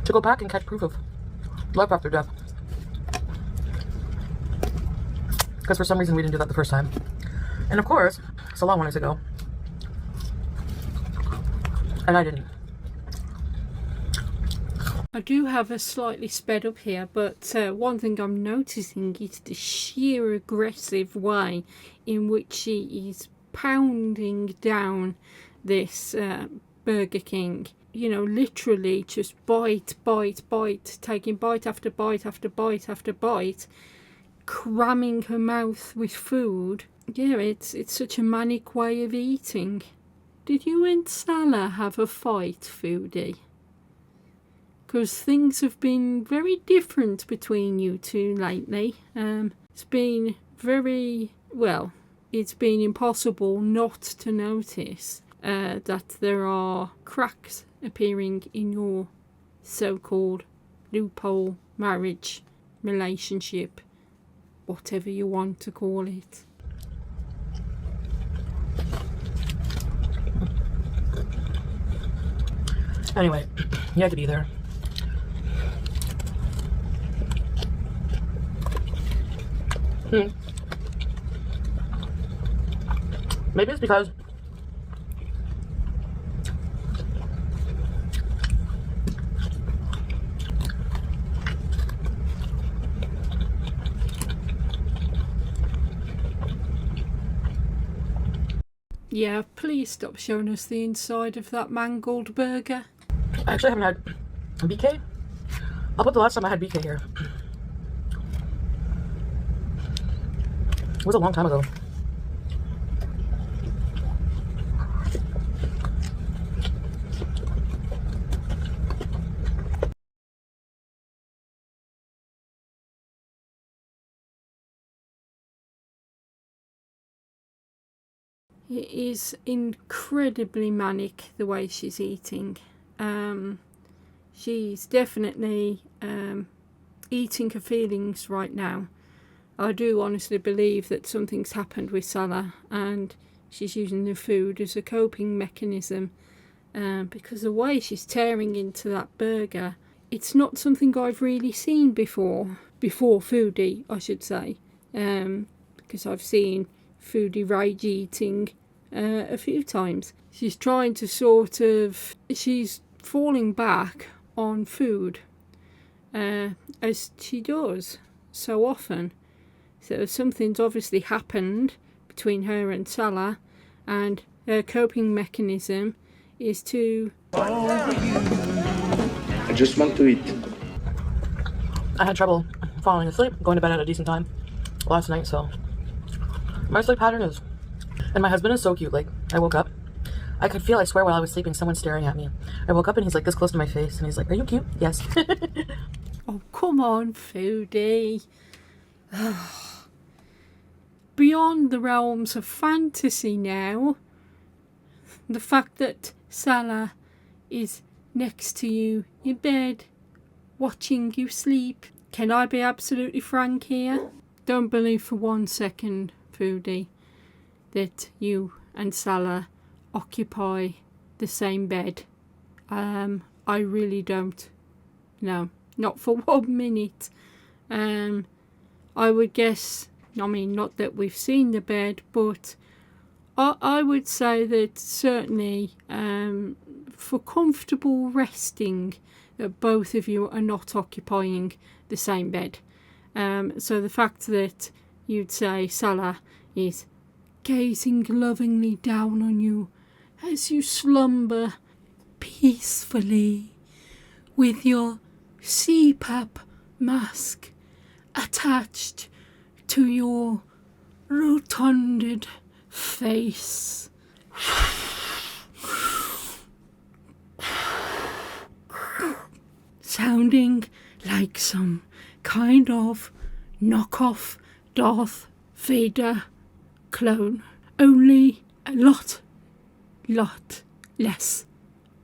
To go back and catch proof of life after death. Because for some reason we didn't do that the first time. And of course, Salah wanted to go. And I didn't. I do have a slightly sped up here, but one thing I'm noticing is the sheer aggressive way in which she is pounding down this Burger King. You know, literally just bite, taking bite after bite after bite after bite, cramming her mouth with food. Yeah, it's such a manic way of eating. Did you and Salah have a fight, Foodie? Because things have been very different between you two lately. It's been it's been impossible not to notice that there are cracks appearing in your so-called loophole marriage, relationship, whatever you want to call it. Anyway, you had to be there. Maybe it's because yeah, please stop showing us the inside of that mangled burger. I actually haven't had BK. I'll put the last time I had BK here. It was a long time ago. It is incredibly manic the way she's eating. She's definitely eating her feelings right now. I do honestly believe that something's happened with Salah and she's using the food as a coping mechanism, because the way she's tearing into that burger, it's not something I've really seen before Foodie, I should say, because I've seen Foodie rage eating a few times. She's trying to she's falling back on food, as she does so often. So something's obviously happened between her and Salah, and her coping mechanism is to... I just want to eat. I had trouble falling asleep, going to bed at a decent time last night, so my sleep pattern is... And my husband is so cute. Like, I woke up, I could feel, I swear, while I was sleeping, someone staring at me. I woke up and he's like this close to my face, and he's like, "Are you cute?" "Yes." Oh, come on, Foodie. Beyond the realms of fantasy now. The fact that Salah is next to you in bed, watching you sleep. Can I be absolutely frank here? Don't believe for 1 second, Foodie, that you and Salah occupy the same bed. I really don't. No, not for 1 minute. I would guess, I mean, not that we've seen the bed, but I would say that certainly for comfortable resting, that both of you are not occupying the same bed. So the fact that you'd say Salah is gazing lovingly down on you as you slumber peacefully with your CPAP mask attached to your rotunded face. Sounding like some kind of knockoff Darth Vader clone, only a lot less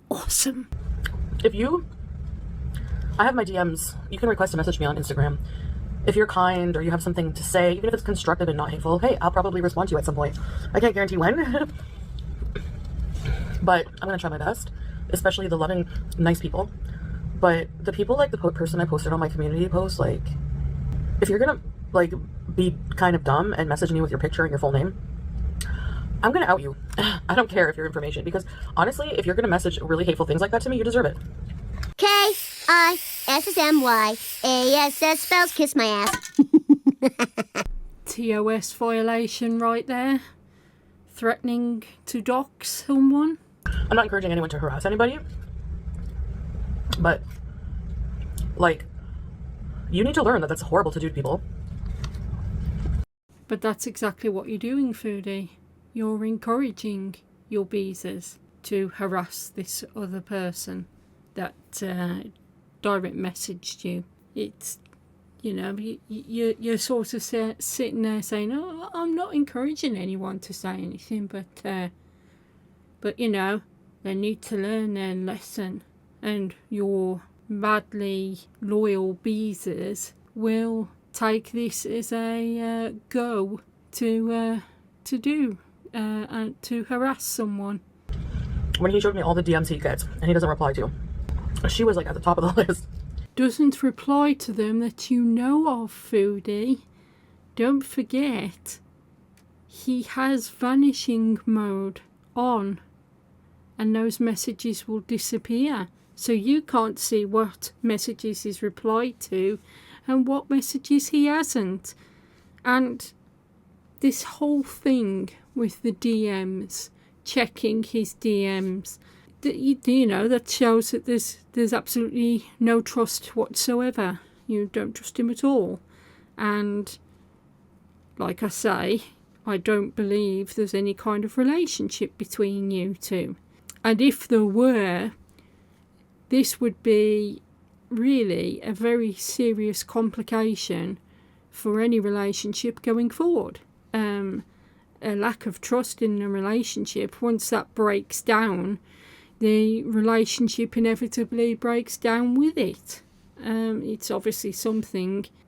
awesome. I have my DMs. You can request to message me on Instagram. If you're kind or you have something to say, even if it's constructive and not hateful, hey, I'll probably respond to you at some point. I can't guarantee when, but I'm gonna try my best, especially the loving, nice people. But the people like the person I posted on my community post, like, if you're gonna, like, be kind of dumb and message me with your picture and your full name, I'm gonna out you. I don't care if your information, because honestly, if you're gonna message really hateful things like that to me, you deserve it. KISSMYASS spells kiss my ass. TOS violation right there. Threatening to dox someone. I'm not encouraging anyone to harass anybody, but, like, you need to learn that that's horrible to do to people. But that's exactly what you're doing, Foodie. You're encouraging your beezers to harass this other person that direct messaged you. It's, you know, you're sort of sitting there saying, "Oh, I'm not encouraging anyone to say anything, but you know, they need to learn their lesson." And your madly loyal beezers will take this as a go to do and to harass someone. When he showed me all the DMs he gets and he doesn't reply to, she was like at the top of the list. Doesn't reply to them that you know of, Foodie. Don't forget, he has vanishing mode on, and those messages will disappear. So you can't see what messages he's replied to and what messages he hasn't. And this whole thing with the DMs, checking his DMs, you know, that shows that there's absolutely no trust whatsoever. You don't trust him at all. And like I say, I don't believe there's any kind of relationship between you two. And if there were, this would be really a very serious complication for any relationship going forward. a lack of trust in the relationship, once that breaks down, the relationship inevitably breaks down with it.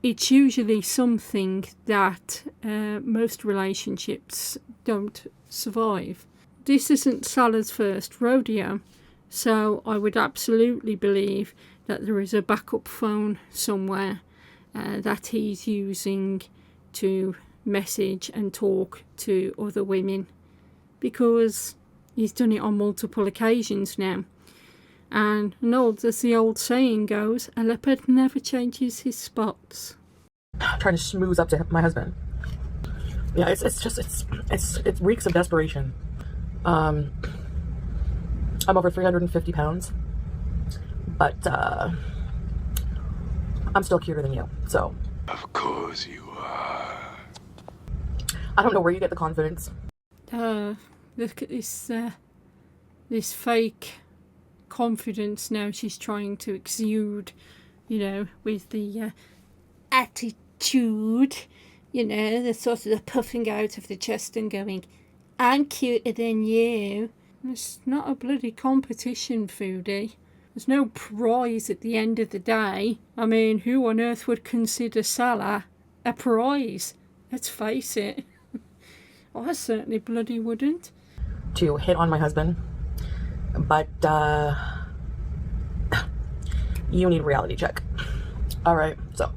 It's usually something that most relationships don't survive. This isn't Salah's first rodeo, so I would absolutely believe that there is a backup phone somewhere that he's using to message and talk to other women, because he's done it on multiple occasions now. And as the old saying goes, a leopard never changes his spots. Trying to schmooze up to my husband. Yeah, it reeks of desperation. I'm over 350 pounds, but I'm still cuter than you, so. Of course you are. I don't know where you get the confidence. Look at this fake confidence now she's trying to exude, with the attitude, the sort of the puffing out of the chest and going, I'm cuter than you. It's not a bloody competition, Foodie. There's no prize at the end of the day. I mean, who on earth would consider Salah a prize? Let's face it. I certainly bloody wouldn't. To hit on my husband, but you need a reality check. All right, so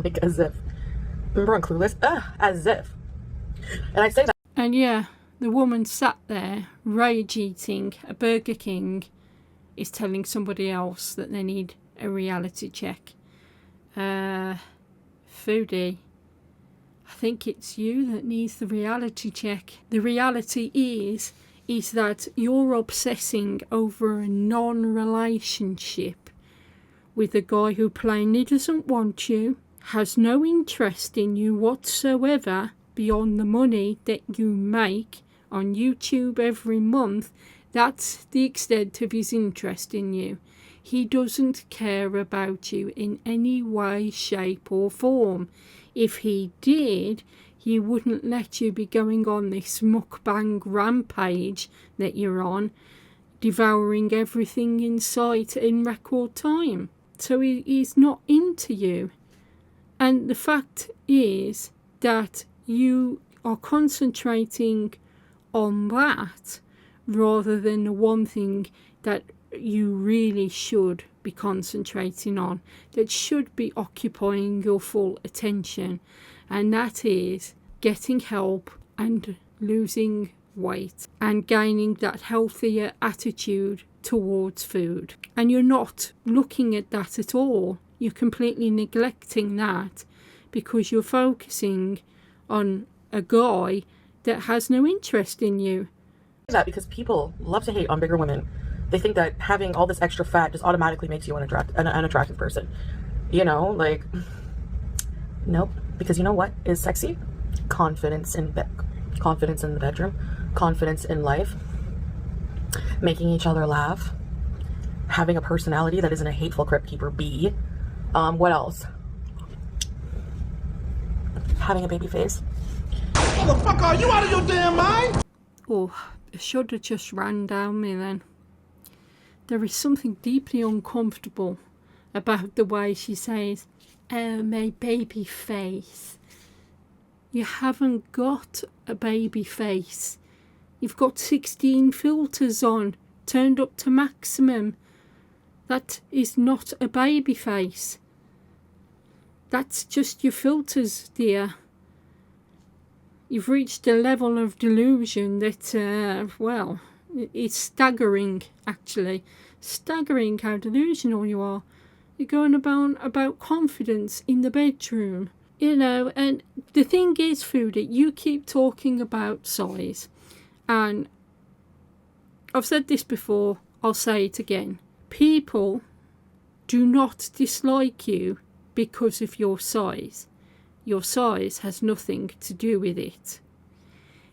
like as if, remember on Clueless? As if, and I say that. And yeah, the woman sat there rage eating a Burger King is telling somebody else that they need a reality check. Foodie, I think it's you that needs the reality check. The reality is that you're obsessing over a non-relationship with a guy who plainly doesn't want you, has no interest in you whatsoever beyond the money that you make on YouTube every month. That's the extent of his interest in you. He doesn't care about you in any way, shape or form. If he did, he wouldn't let you be going on this mukbang rampage that you're on, devouring everything in sight in record time. So he's not into you. And the fact is that you are concentrating on that rather than the one thing that you really should be concentrating on, that should be occupying your full attention, and that is getting help and losing weight and gaining that healthier attitude towards food. And you're not looking at that at all. You're completely neglecting that because you're focusing on a guy that has no interest in you. That because people love to hate on bigger women. They think that having all this extra fat just automatically makes you an attractive person. Like, nope. Because you know what is sexy? Confidence in the bedroom, confidence in life, making each other laugh, having a personality that isn't a hateful crypt keeper bee. What else? Having a baby face. Motherfucker, are you out of your damn mind? Oh, it should have just ran down me then. There is something deeply uncomfortable about the way she says, oh, my baby face. You haven't got a baby face. You've got 16 filters on, turned up to maximum. That is not a baby face. That's just your filters, dear. You've reached a level of delusion that, well, it's staggering, actually. Staggering how delusional you are. You're going about confidence in the bedroom. And the thing is, Foodie, you keep talking about size. And I've said this before, I'll say it again. People do not dislike you because of your size. Your size has nothing to do with it.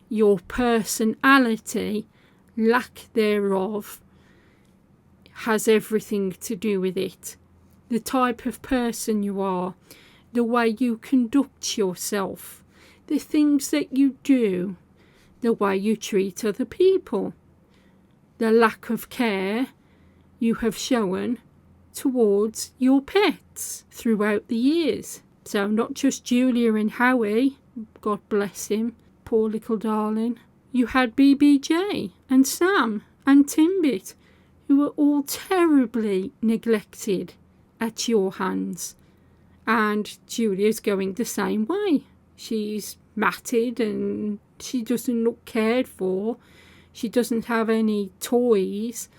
Your personality, lack thereof, has everything to do with it. The type of person you are, the way you conduct yourself, the things that you do, the way you treat other people, the lack of care you have shown towards your pets throughout the years. So not just Julia and Howie, God bless him, poor little darling. You had BBJ and Sam and Timbit, who were all terribly neglected at your hands. And Julia's going the same way. She's matted and she doesn't look cared for. She doesn't have any toys.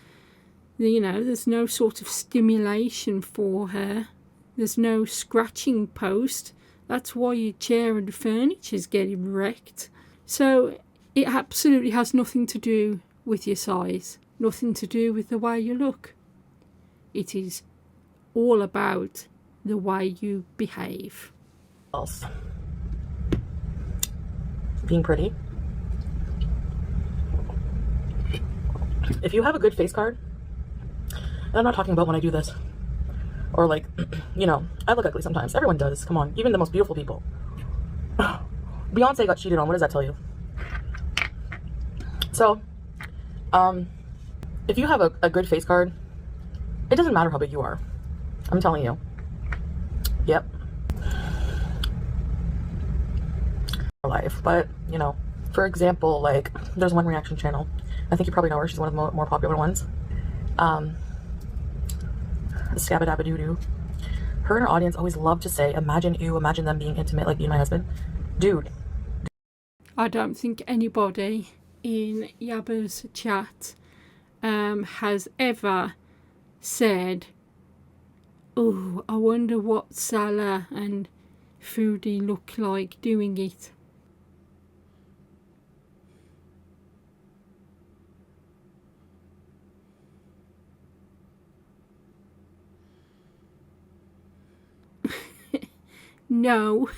You know, there's no sort of stimulation for her. There's no scratching post. That's why your chair and furniture's getting wrecked. So it absolutely has nothing to do with your size. Nothing to do with the way you look. It is all about the way you behave. Else. Being pretty. If you have a good face card, and I'm not talking about when I do this, or like, you know, I look ugly sometimes. Everyone does. Come on. Even the most beautiful people. Beyonce got cheated on. What does that tell you? So, if you have a good face card, it doesn't matter how big you are. I'm telling you. Yep. Life. But, you know, for example, like, there's one reaction channel. I think you probably know her. She's one of the more popular ones. Scabadabadoo-doo. Her and her audience always love to say, imagine them being intimate like you and my husband. Dude. I don't think anybody in Yabba's chat has ever said, oh, I wonder what Salah and Foodie look like doing it. No.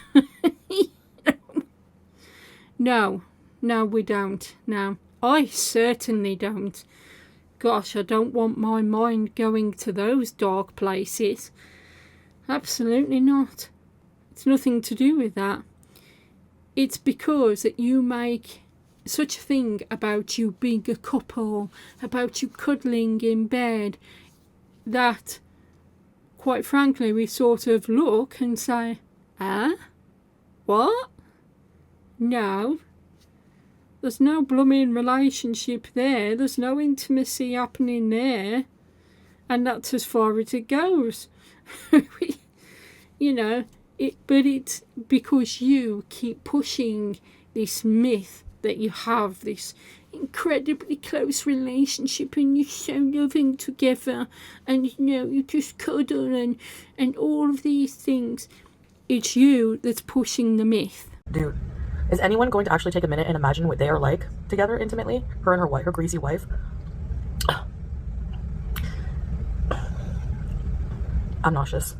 No, we don't. No, I certainly don't. Gosh, I don't want my mind going to those dark places. Absolutely not. It's nothing to do with that. It's because that you make such a thing about you being a couple, about you cuddling in bed, that, quite frankly, we sort of look and say, what? No. There's no blooming relationship there. There's no intimacy happening there. And that's as far as it goes. You know, but it's because you keep pushing this myth that you have this incredibly close relationship and you're so loving together and, you know, you just cuddle and all of these things. It's you that's pushing the myth. Dude, is anyone going to actually take a minute and imagine what they are like together intimately? Her and her wife, her greasy wife. I'm nauseous.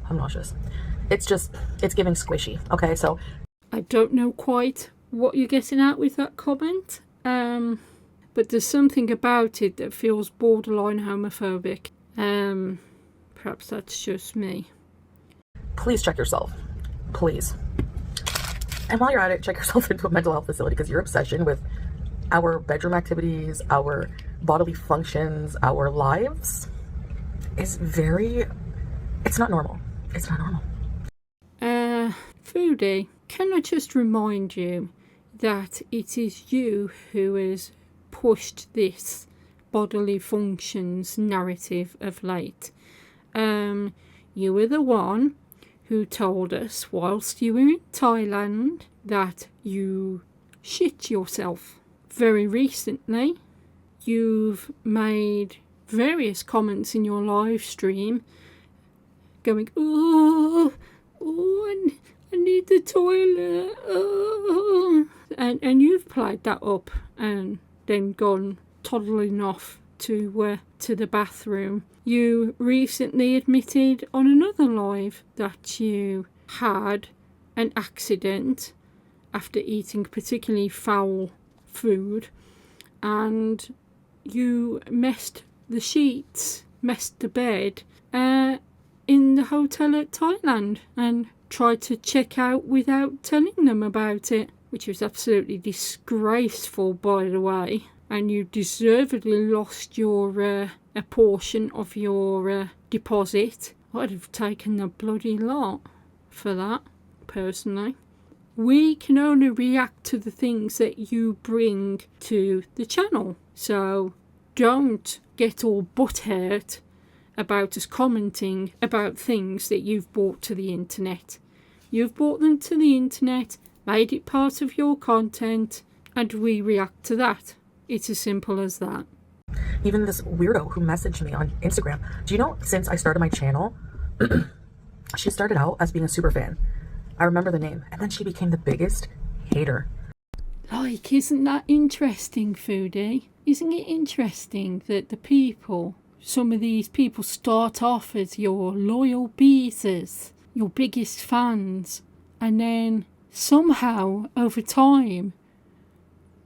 It's giving squishy. Okay, so I don't know quite what you're getting at with that comment, but there's something about it that feels borderline homophobic. Perhaps that's just me. Please check yourself. Please. And while you're at it, check yourself into a mental health facility, because your obsession with our bedroom activities, our bodily functions, our lives is it's not normal. It's not normal. Foodie, can I just remind you that it is you who has pushed this bodily functions narrative of late. You were the one who told us whilst you were in Thailand that you shit yourself. Very recently, you've made various comments in your live stream going, oh, I need the toilet, oh. And you've played that up and then gone toddling off to the bathroom. You recently admitted on another live that you had an accident after eating particularly foul food, and you messed the sheets, messed the bed in the hotel at Thailand and tried to check out without telling them about it. which was absolutely disgraceful, by the way, and you deservedly lost your a portion of your deposit. I'd have taken the bloody lot for that, personally. We can only react to the things that you bring to the channel, so don't get all butthurt about us commenting about things that you've brought to the internet. You've brought them to the internet, made it part of your content, and we react to that. It's as simple as that. Even this weirdo who messaged me on Instagram, do you know, since I started my channel, she started out as being a super fan. I remember the name, and then she became the biggest hater. Like, isn't that interesting, Foodie? Isn't it interesting that the people, some of these people start off as your loyal beezers, your biggest fans, and then somehow, over time,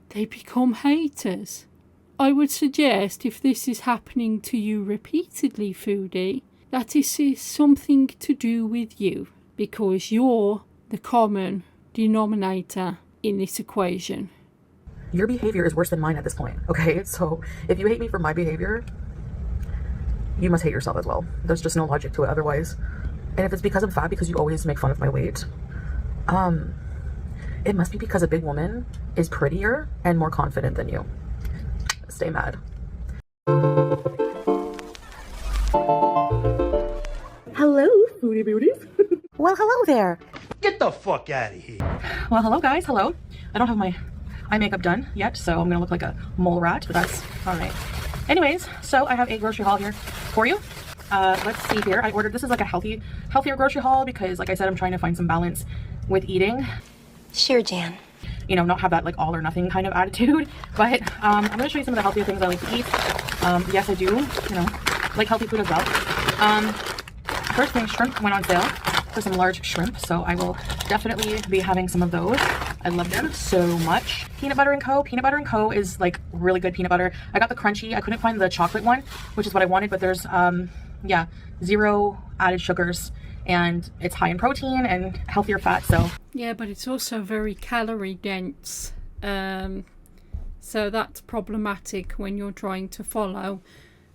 they become haters? I would suggest, if this is happening to you repeatedly, Foodie, that this is something to do with you, because you're the common denominator in this equation. Your behavior is worse than mine at this point, okay? So if you hate me for my behavior, you must hate yourself as well. There's just no logic to it otherwise. And if it's because I'm fat, because you always make fun of my weight, it must be because a big woman is prettier and more confident than you. Stay mad. Hello, foodie beauties. Well, hello there. Get the fuck out of here. Well, hello guys, hello. I don't have my eye makeup done yet, so I'm gonna look like a mole rat, but that's all right. Anyways, so I have a grocery haul here for you. Let's see here. I ordered, this is like a healthier grocery haul because, like I said, I'm trying to find some balance with eating. Sure, Jan. You know, not have that like all or nothing kind of attitude. But I'm gonna show you some of the healthier things I like to eat. Yes, I do, you know, like healthy food as well. First thing, shrimp went on sale for some large shrimp, so I will definitely be having some of those. I love them so much. Peanut butter and co. Peanut butter and co is like really good peanut butter. I got the crunchy. I couldn't find the chocolate one, which is what I wanted, but there's yeah, 0 added sugars, and it's high in protein and healthier fat. So yeah, but it's also very calorie dense, so that's problematic when you're trying to follow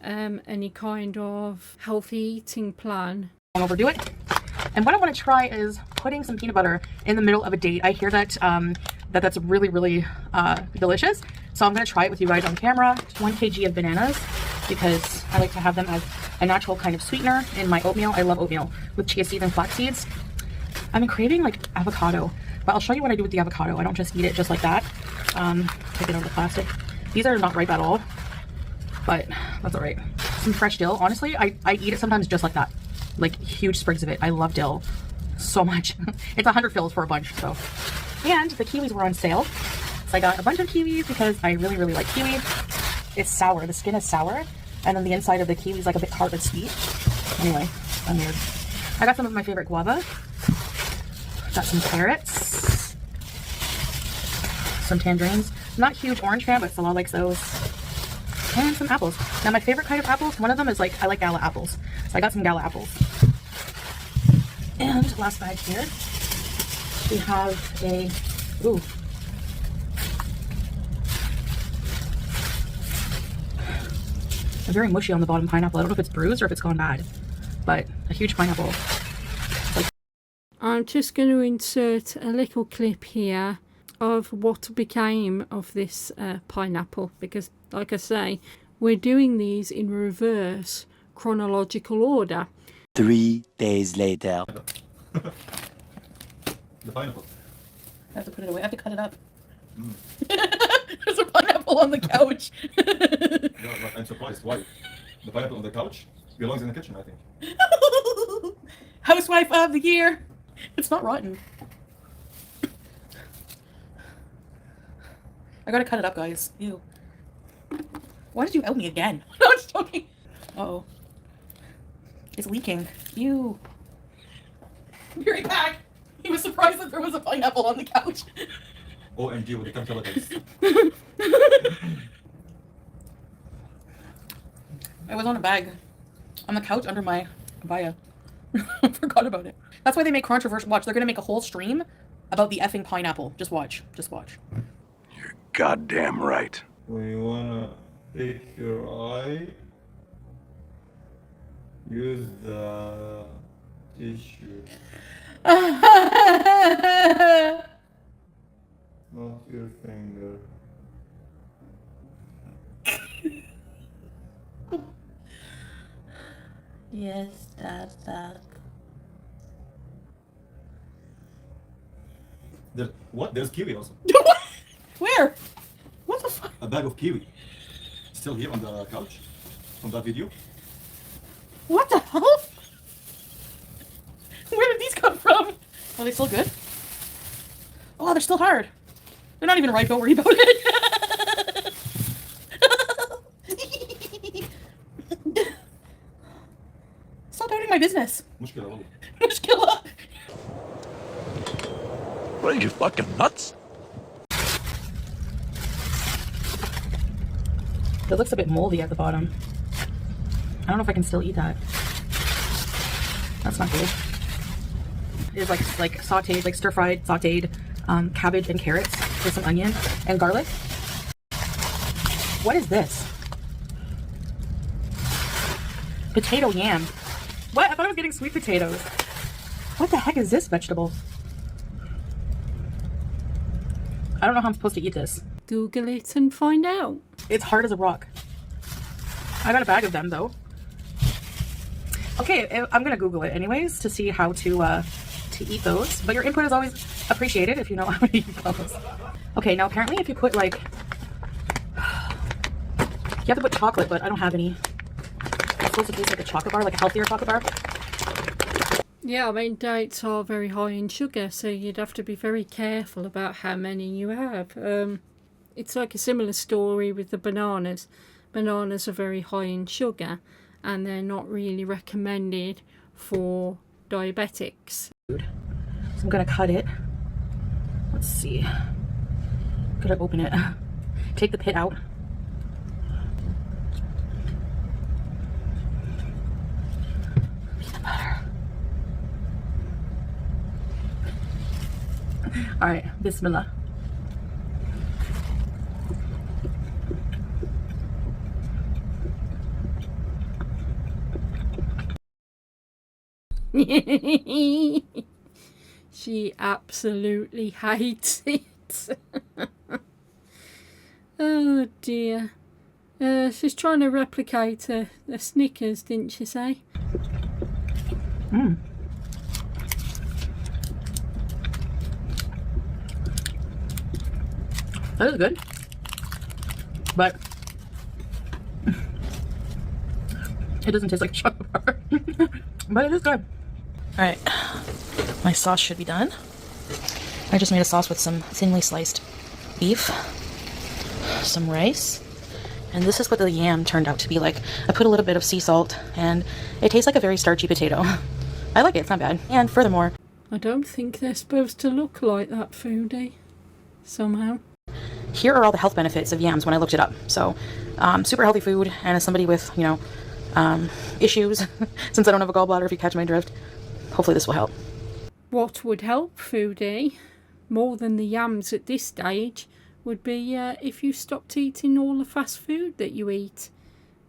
any kind of healthy eating plan. Don't overdo it. And what I want to try is putting some peanut butter in the middle of a date. I hear that that's really, really delicious. So I'm going to try it with you guys on camera. 1 kg of bananas, because I like to have them as a natural kind of sweetener in my oatmeal. I love oatmeal with chia seeds and flax seeds. I've been craving like avocado, but I'll show you what I do with the avocado. I don't just eat it just like that. Take it out of the plastic. These are not ripe at all, but that's all right. Some fresh dill. Honestly, I eat it sometimes just like that. Like huge sprigs of it. I love dill so much. It's 100 fills for a bunch. So, and the kiwis were on sale, so I got a bunch of kiwis because I really, really like kiwi. It's sour. The skin is sour, and then the inside of the kiwi is like a bit tart but sweet. Anyway, I'm weird. I got some of my favorite guava. Got some carrots, some tangerines. Not huge orange fan, but Salah likes those. And some apples. Now my favorite kind of apples, one of them is like, I like gala apples. So I got some gala apples. And last bag here, we have a, ooh. A very mushy on the bottom pineapple. I don't know if it's bruised or if it's gone bad, but a huge pineapple. Like, I'm just going to insert a little clip here of what became of this pineapple, because like I say, we're doing these in reverse chronological order. 3 days later. The pineapple. I have to put it away. I have to cut it up. There's a pineapple on the couch. Yeah, I'm surprised. Why? The pineapple on the couch belongs in the kitchen, I think. Housewife of the year. It's not rotten. I gotta cut it up, guys. Ew. Why did you out me again? No, I'm just joking. Uh-oh. It's leaking. Ew. Be right back. He was surprised that there was a pineapple on the couch. OMG with the intelligence. I was on a bag. On the couch under my abaya. I forgot about it. That's why they make controversial. Watch, they're gonna make a whole stream about the effing pineapple. Just watch. Just watch. You're goddamn right. When you wanna take your eye, use the tissue. Not your finger. Yes, that. What? There's kiwi also. Where? What the fuck? A bag of kiwi. Still here on the couch from that video. What the hell? Where did these come from? Are they still good? Oh, they're still hard. They're not even ripe, don't worry about it. Stop doubting my business. مشكلة والله. مشكلة. What are you fucking nuts? It looks a bit moldy at the bottom. I don't know if I can still eat that. That's not good. It's like sauteed, like stir-fried, sauteed cabbage and carrots with some onion and garlic. What is this? Potato yam. What? I thought I was getting sweet potatoes. What the heck is this vegetable? I don't know how I'm supposed to eat this. Google it and find out. It's hard as a rock. I got a bag of them though. Okay, I'm gonna Google it anyways to see how to eat those. But your input is always appreciated if you know how to eat those. Okay, now apparently if you put like, you have to put chocolate, but I don't have any. It's supposed to taste like a chocolate bar, like a healthier chocolate bar. Yeah, I mean, dates are very high in sugar, so you'd have to be very careful about how many you have. It's like a similar story with the bananas. Bananas are very high in sugar, and they're not really recommended for diabetics. So I'm gonna cut it. Let's see. Gotta open it. Take the pit out. Peanut butter. All right, Bismillah. She absolutely hates it. Oh dear. She's trying to replicate a Snickers, didn't she say? Mmm. That is good. But it doesn't taste like a chocolate bar. But it is good. Alright, my sauce should be done. I just made a sauce with some thinly sliced beef, some rice, and this is what the yam turned out to be like. I put a little bit of sea salt, and it tastes like a very starchy potato. I like it, it's not bad. And furthermore, I don't think they're supposed to look like that, Foodie, somehow. Here are all the health benefits of yams when I looked it up. So, super healthy food, and as somebody with, you know, issues, since I don't have a gallbladder, if you catch my drift, hopefully this will help. What would help, Foodie, more than the yams at this stage, would be if you stopped eating all the fast food that you eat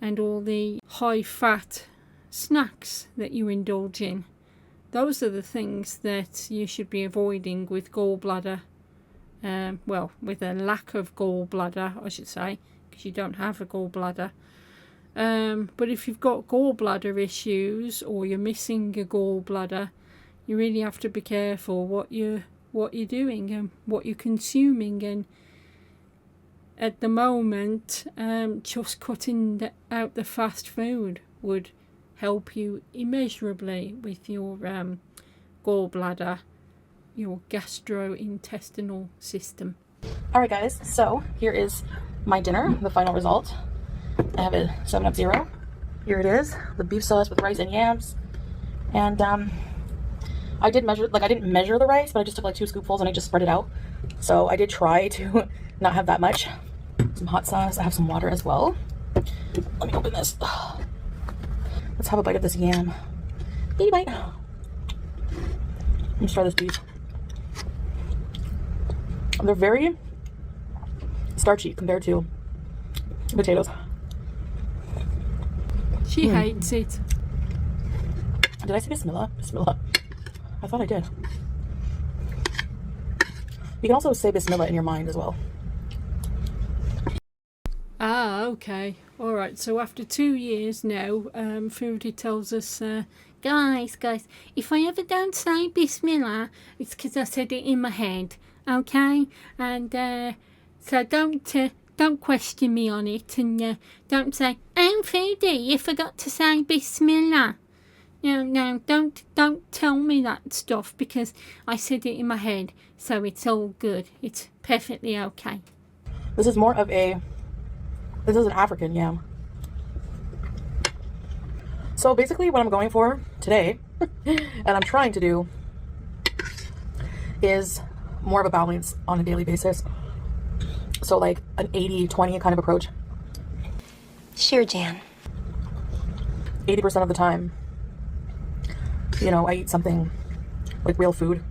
and all the high-fat snacks that you indulge in. Those are the things that you should be avoiding with gallbladder. Well, with a lack of gallbladder, I should say, because you don't have a gallbladder. But if you've got gallbladder issues or you're missing a gallbladder, you really have to be careful what you're doing and what you're consuming. And at the moment, just cutting out the fast food would help you immeasurably with your gallbladder, your gastrointestinal system. Alright guys, so here is my dinner, the final result. I have a 7-Up Zero. Here it is, the beef sauce with rice and yams. And I did measure, like I didn't measure the rice, but I just took like 2 scoopfuls and I just spread it out. So I did try to not have that much. Some hot sauce, I have some water as well. Let me open this. Let's have a bite of this yam. Baby bite. Let me try this beef. They're very starchy compared to potatoes. She hates it. Did I say Bismillah? Bismillah. I thought I did. You can also say Bismillah in your mind as well. Ah, okay. Alright, so after 2 years now, Foodie tells us, guys, if I ever don't say Bismillah, it's because I said it in my head, okay? And, so don't question me on it, and don't say, oh, Foodie, you forgot to say Bismillah. No, don't tell me that stuff, because I said it in my head, so it's all good. It's perfectly okay. This is more of a... This is an African yam. So basically what I'm going for today, and I'm trying to do, is more of a balance on a daily basis. So like an 80-20 kind of approach. Sure, Jan. 80% of the time, you know, I eat something like real food,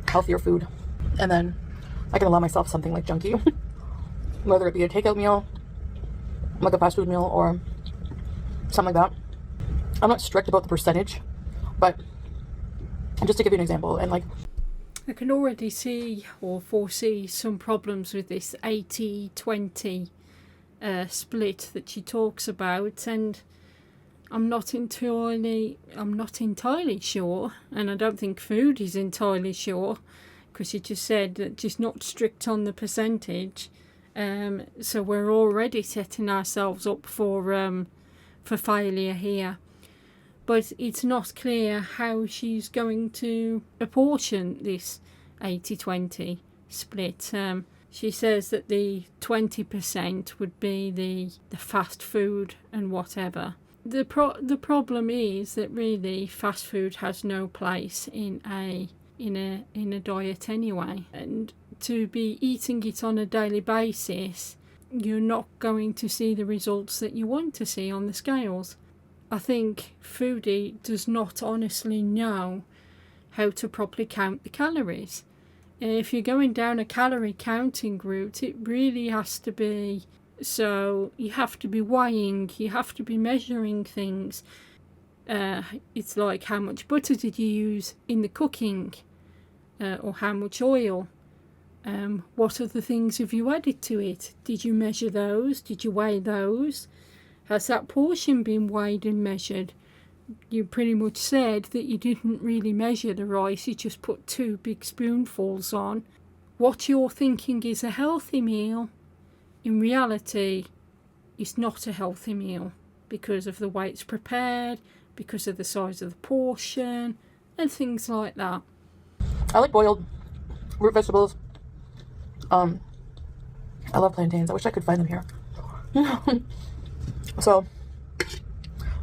healthier food, and then I can allow myself something like junky, whether it be a takeout meal, like a fast food meal, or something like that. I'm not strict about the percentage, but just to give you an example, and like, I can already see or foresee some problems with this 80-20 split that she talks about, and I'm not entirely sure, and I don't think Food is entirely sure, because she just said that she's not strict on the percentage. So we're already setting ourselves up for failure here. But it's not clear how she's going to apportion this 80-20 split. She says that the 20% would be the fast food and whatever. The problem is that really fast food has no place in a diet anyway, and to be eating it on a daily basis, you're not going to see the results that you want to see on the scales. I think Foodie does not honestly know how to properly count the calories. If you're going down a calorie counting route, it really has to be, so you have to be weighing, you have to be measuring things. It's like, how much butter did you use in the cooking, or how much oil. What other things have you added to it? Did you measure those? Did you weigh those? Has that portion been weighed and measured? You pretty much said that you didn't really measure the rice, you just put 2 big spoonfuls on. What you're thinking is a healthy meal, in reality, it's not a healthy meal because of the way it's prepared, because of the size of the portion, and things like that. I like boiled root vegetables. I love plantains. I wish I could find them here. So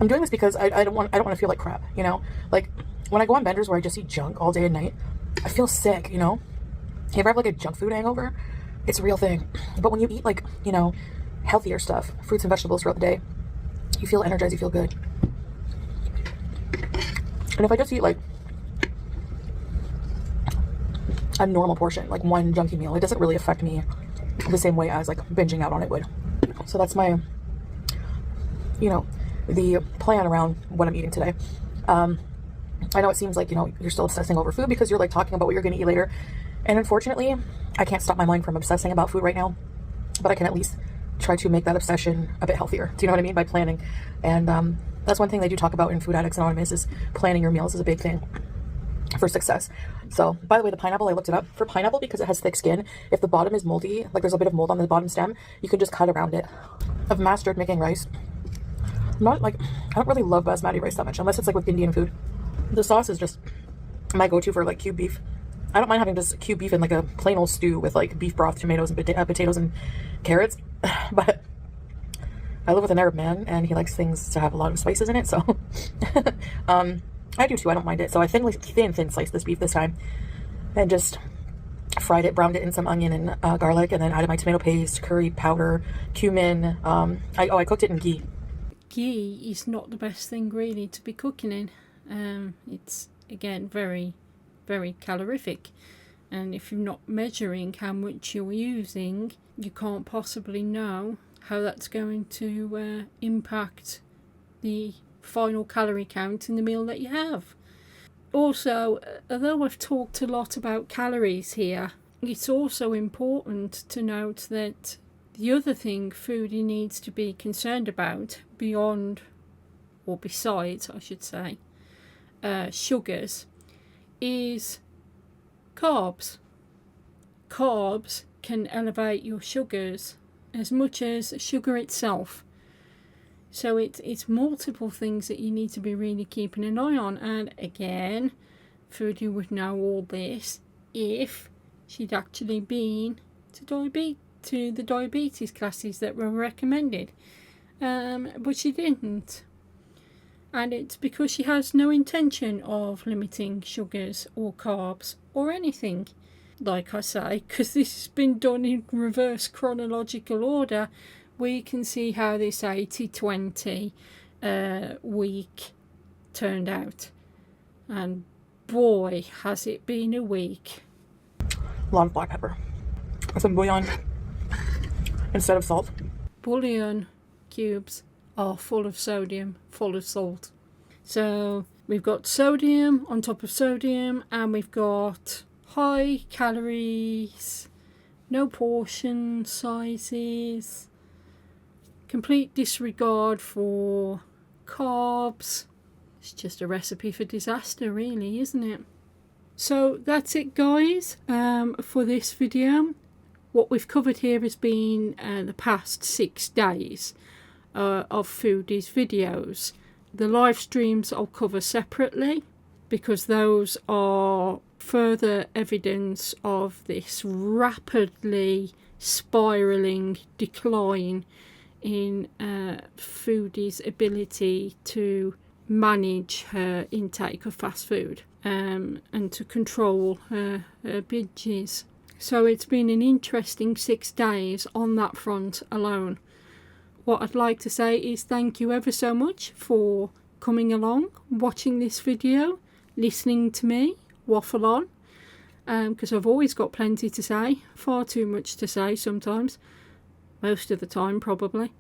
I'm doing this because I don't want to feel like crap, you know? Like when I go on benders where I just eat junk all day and night, I feel sick, you know? You ever have like a junk food hangover? It's a real thing. But when you eat like, you know, healthier stuff, fruits and vegetables throughout the day, you feel energized, you feel good. And if I just eat like a normal portion, like one junky meal, it doesn't really affect me the same way as like binging out on it would. So that's my, you know, the plan around what I'm eating today. I know it seems like, you know, you're still obsessing over food because you're like talking about what you're going to eat later. And unfortunately, I can't stop my mind from obsessing about food right now, but I can at least try to make that obsession a bit healthier. Do you know what I mean? By planning. And that's one thing they do talk about in Food Addicts Anonymous, is planning your meals is a big thing for success. So, by the way, the pineapple, I looked it up. For pineapple, because it has thick skin, if the bottom is moldy, like there's a bit of mold on the bottom stem, you can just cut around it. I've mastered making rice. I'm not like, I don't really love basmati rice that much, unless it's like with Indian food. The sauce is just my go-to for like cubed beef. I don't mind having just cubed beef in like a plain old stew with like beef broth, tomatoes, and potatoes and carrots. But I live with an Arab man and he likes things to have a lot of spices in it, so I do too. I don't mind it. So I thin sliced this beef this time and just fried it, browned it in some onion and garlic, and then added my tomato paste, curry powder, cumin. I cooked it in ghee. Ghee is not the best thing really to be cooking in. It's again very, very calorific. And if you're not measuring how much you're using, you can't possibly know how that's going to impact the final calorie count in the meal that you have. Also, although I've talked a lot about calories here, it's also important to note that the other thing foodie needs to be concerned about beyond, or besides I should say, sugars, is carbs. Carbs can elevate your sugars as much as sugar itself. So it's multiple things that you need to be really keeping an eye on. And again, foodie would know all this if she'd actually been to the diabetes classes that were recommended. But she didn't. And it's because she has no intention of limiting sugars or carbs or anything. Like I say, because this has been done in reverse chronological order, we can see how this 80-20 week turned out. And boy, has it been a week. A lot of black pepper. Some bouillon instead of salt. Bouillon cubes are full of sodium, full of salt. So we've got sodium on top of sodium, and we've got high calories, no portion sizes, complete disregard for carbs. It's just a recipe for disaster, really, isn't it? So that's it, guys, for this video. What we've covered here has been the past 6 days of Foodie'S videos. The live streams I'll cover separately because those are further evidence of this rapidly spiraling decline in Foodie's ability to manage her intake of fast food and to control her binges. So it's been an interesting 6 days on that front alone. What I'd like to say is thank you ever so much for coming along, watching this video, listening to me waffle on, because I've always got plenty to say, far too much to say sometimes, most of the time probably.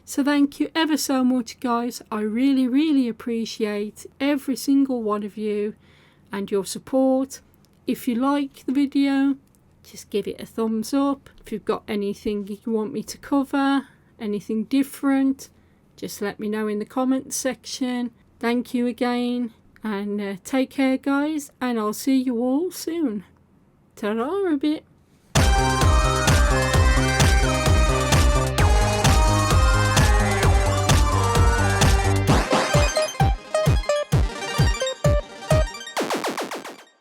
So thank you ever so much, guys. I really appreciate every single one of you and your support. If you like the video, just give it a thumbs up. If you've got anything you want me to cover, anything different, just let me know in the comments section. Thank you again, and take care, guys, and I'll see you all soon. Ta-ra a bit.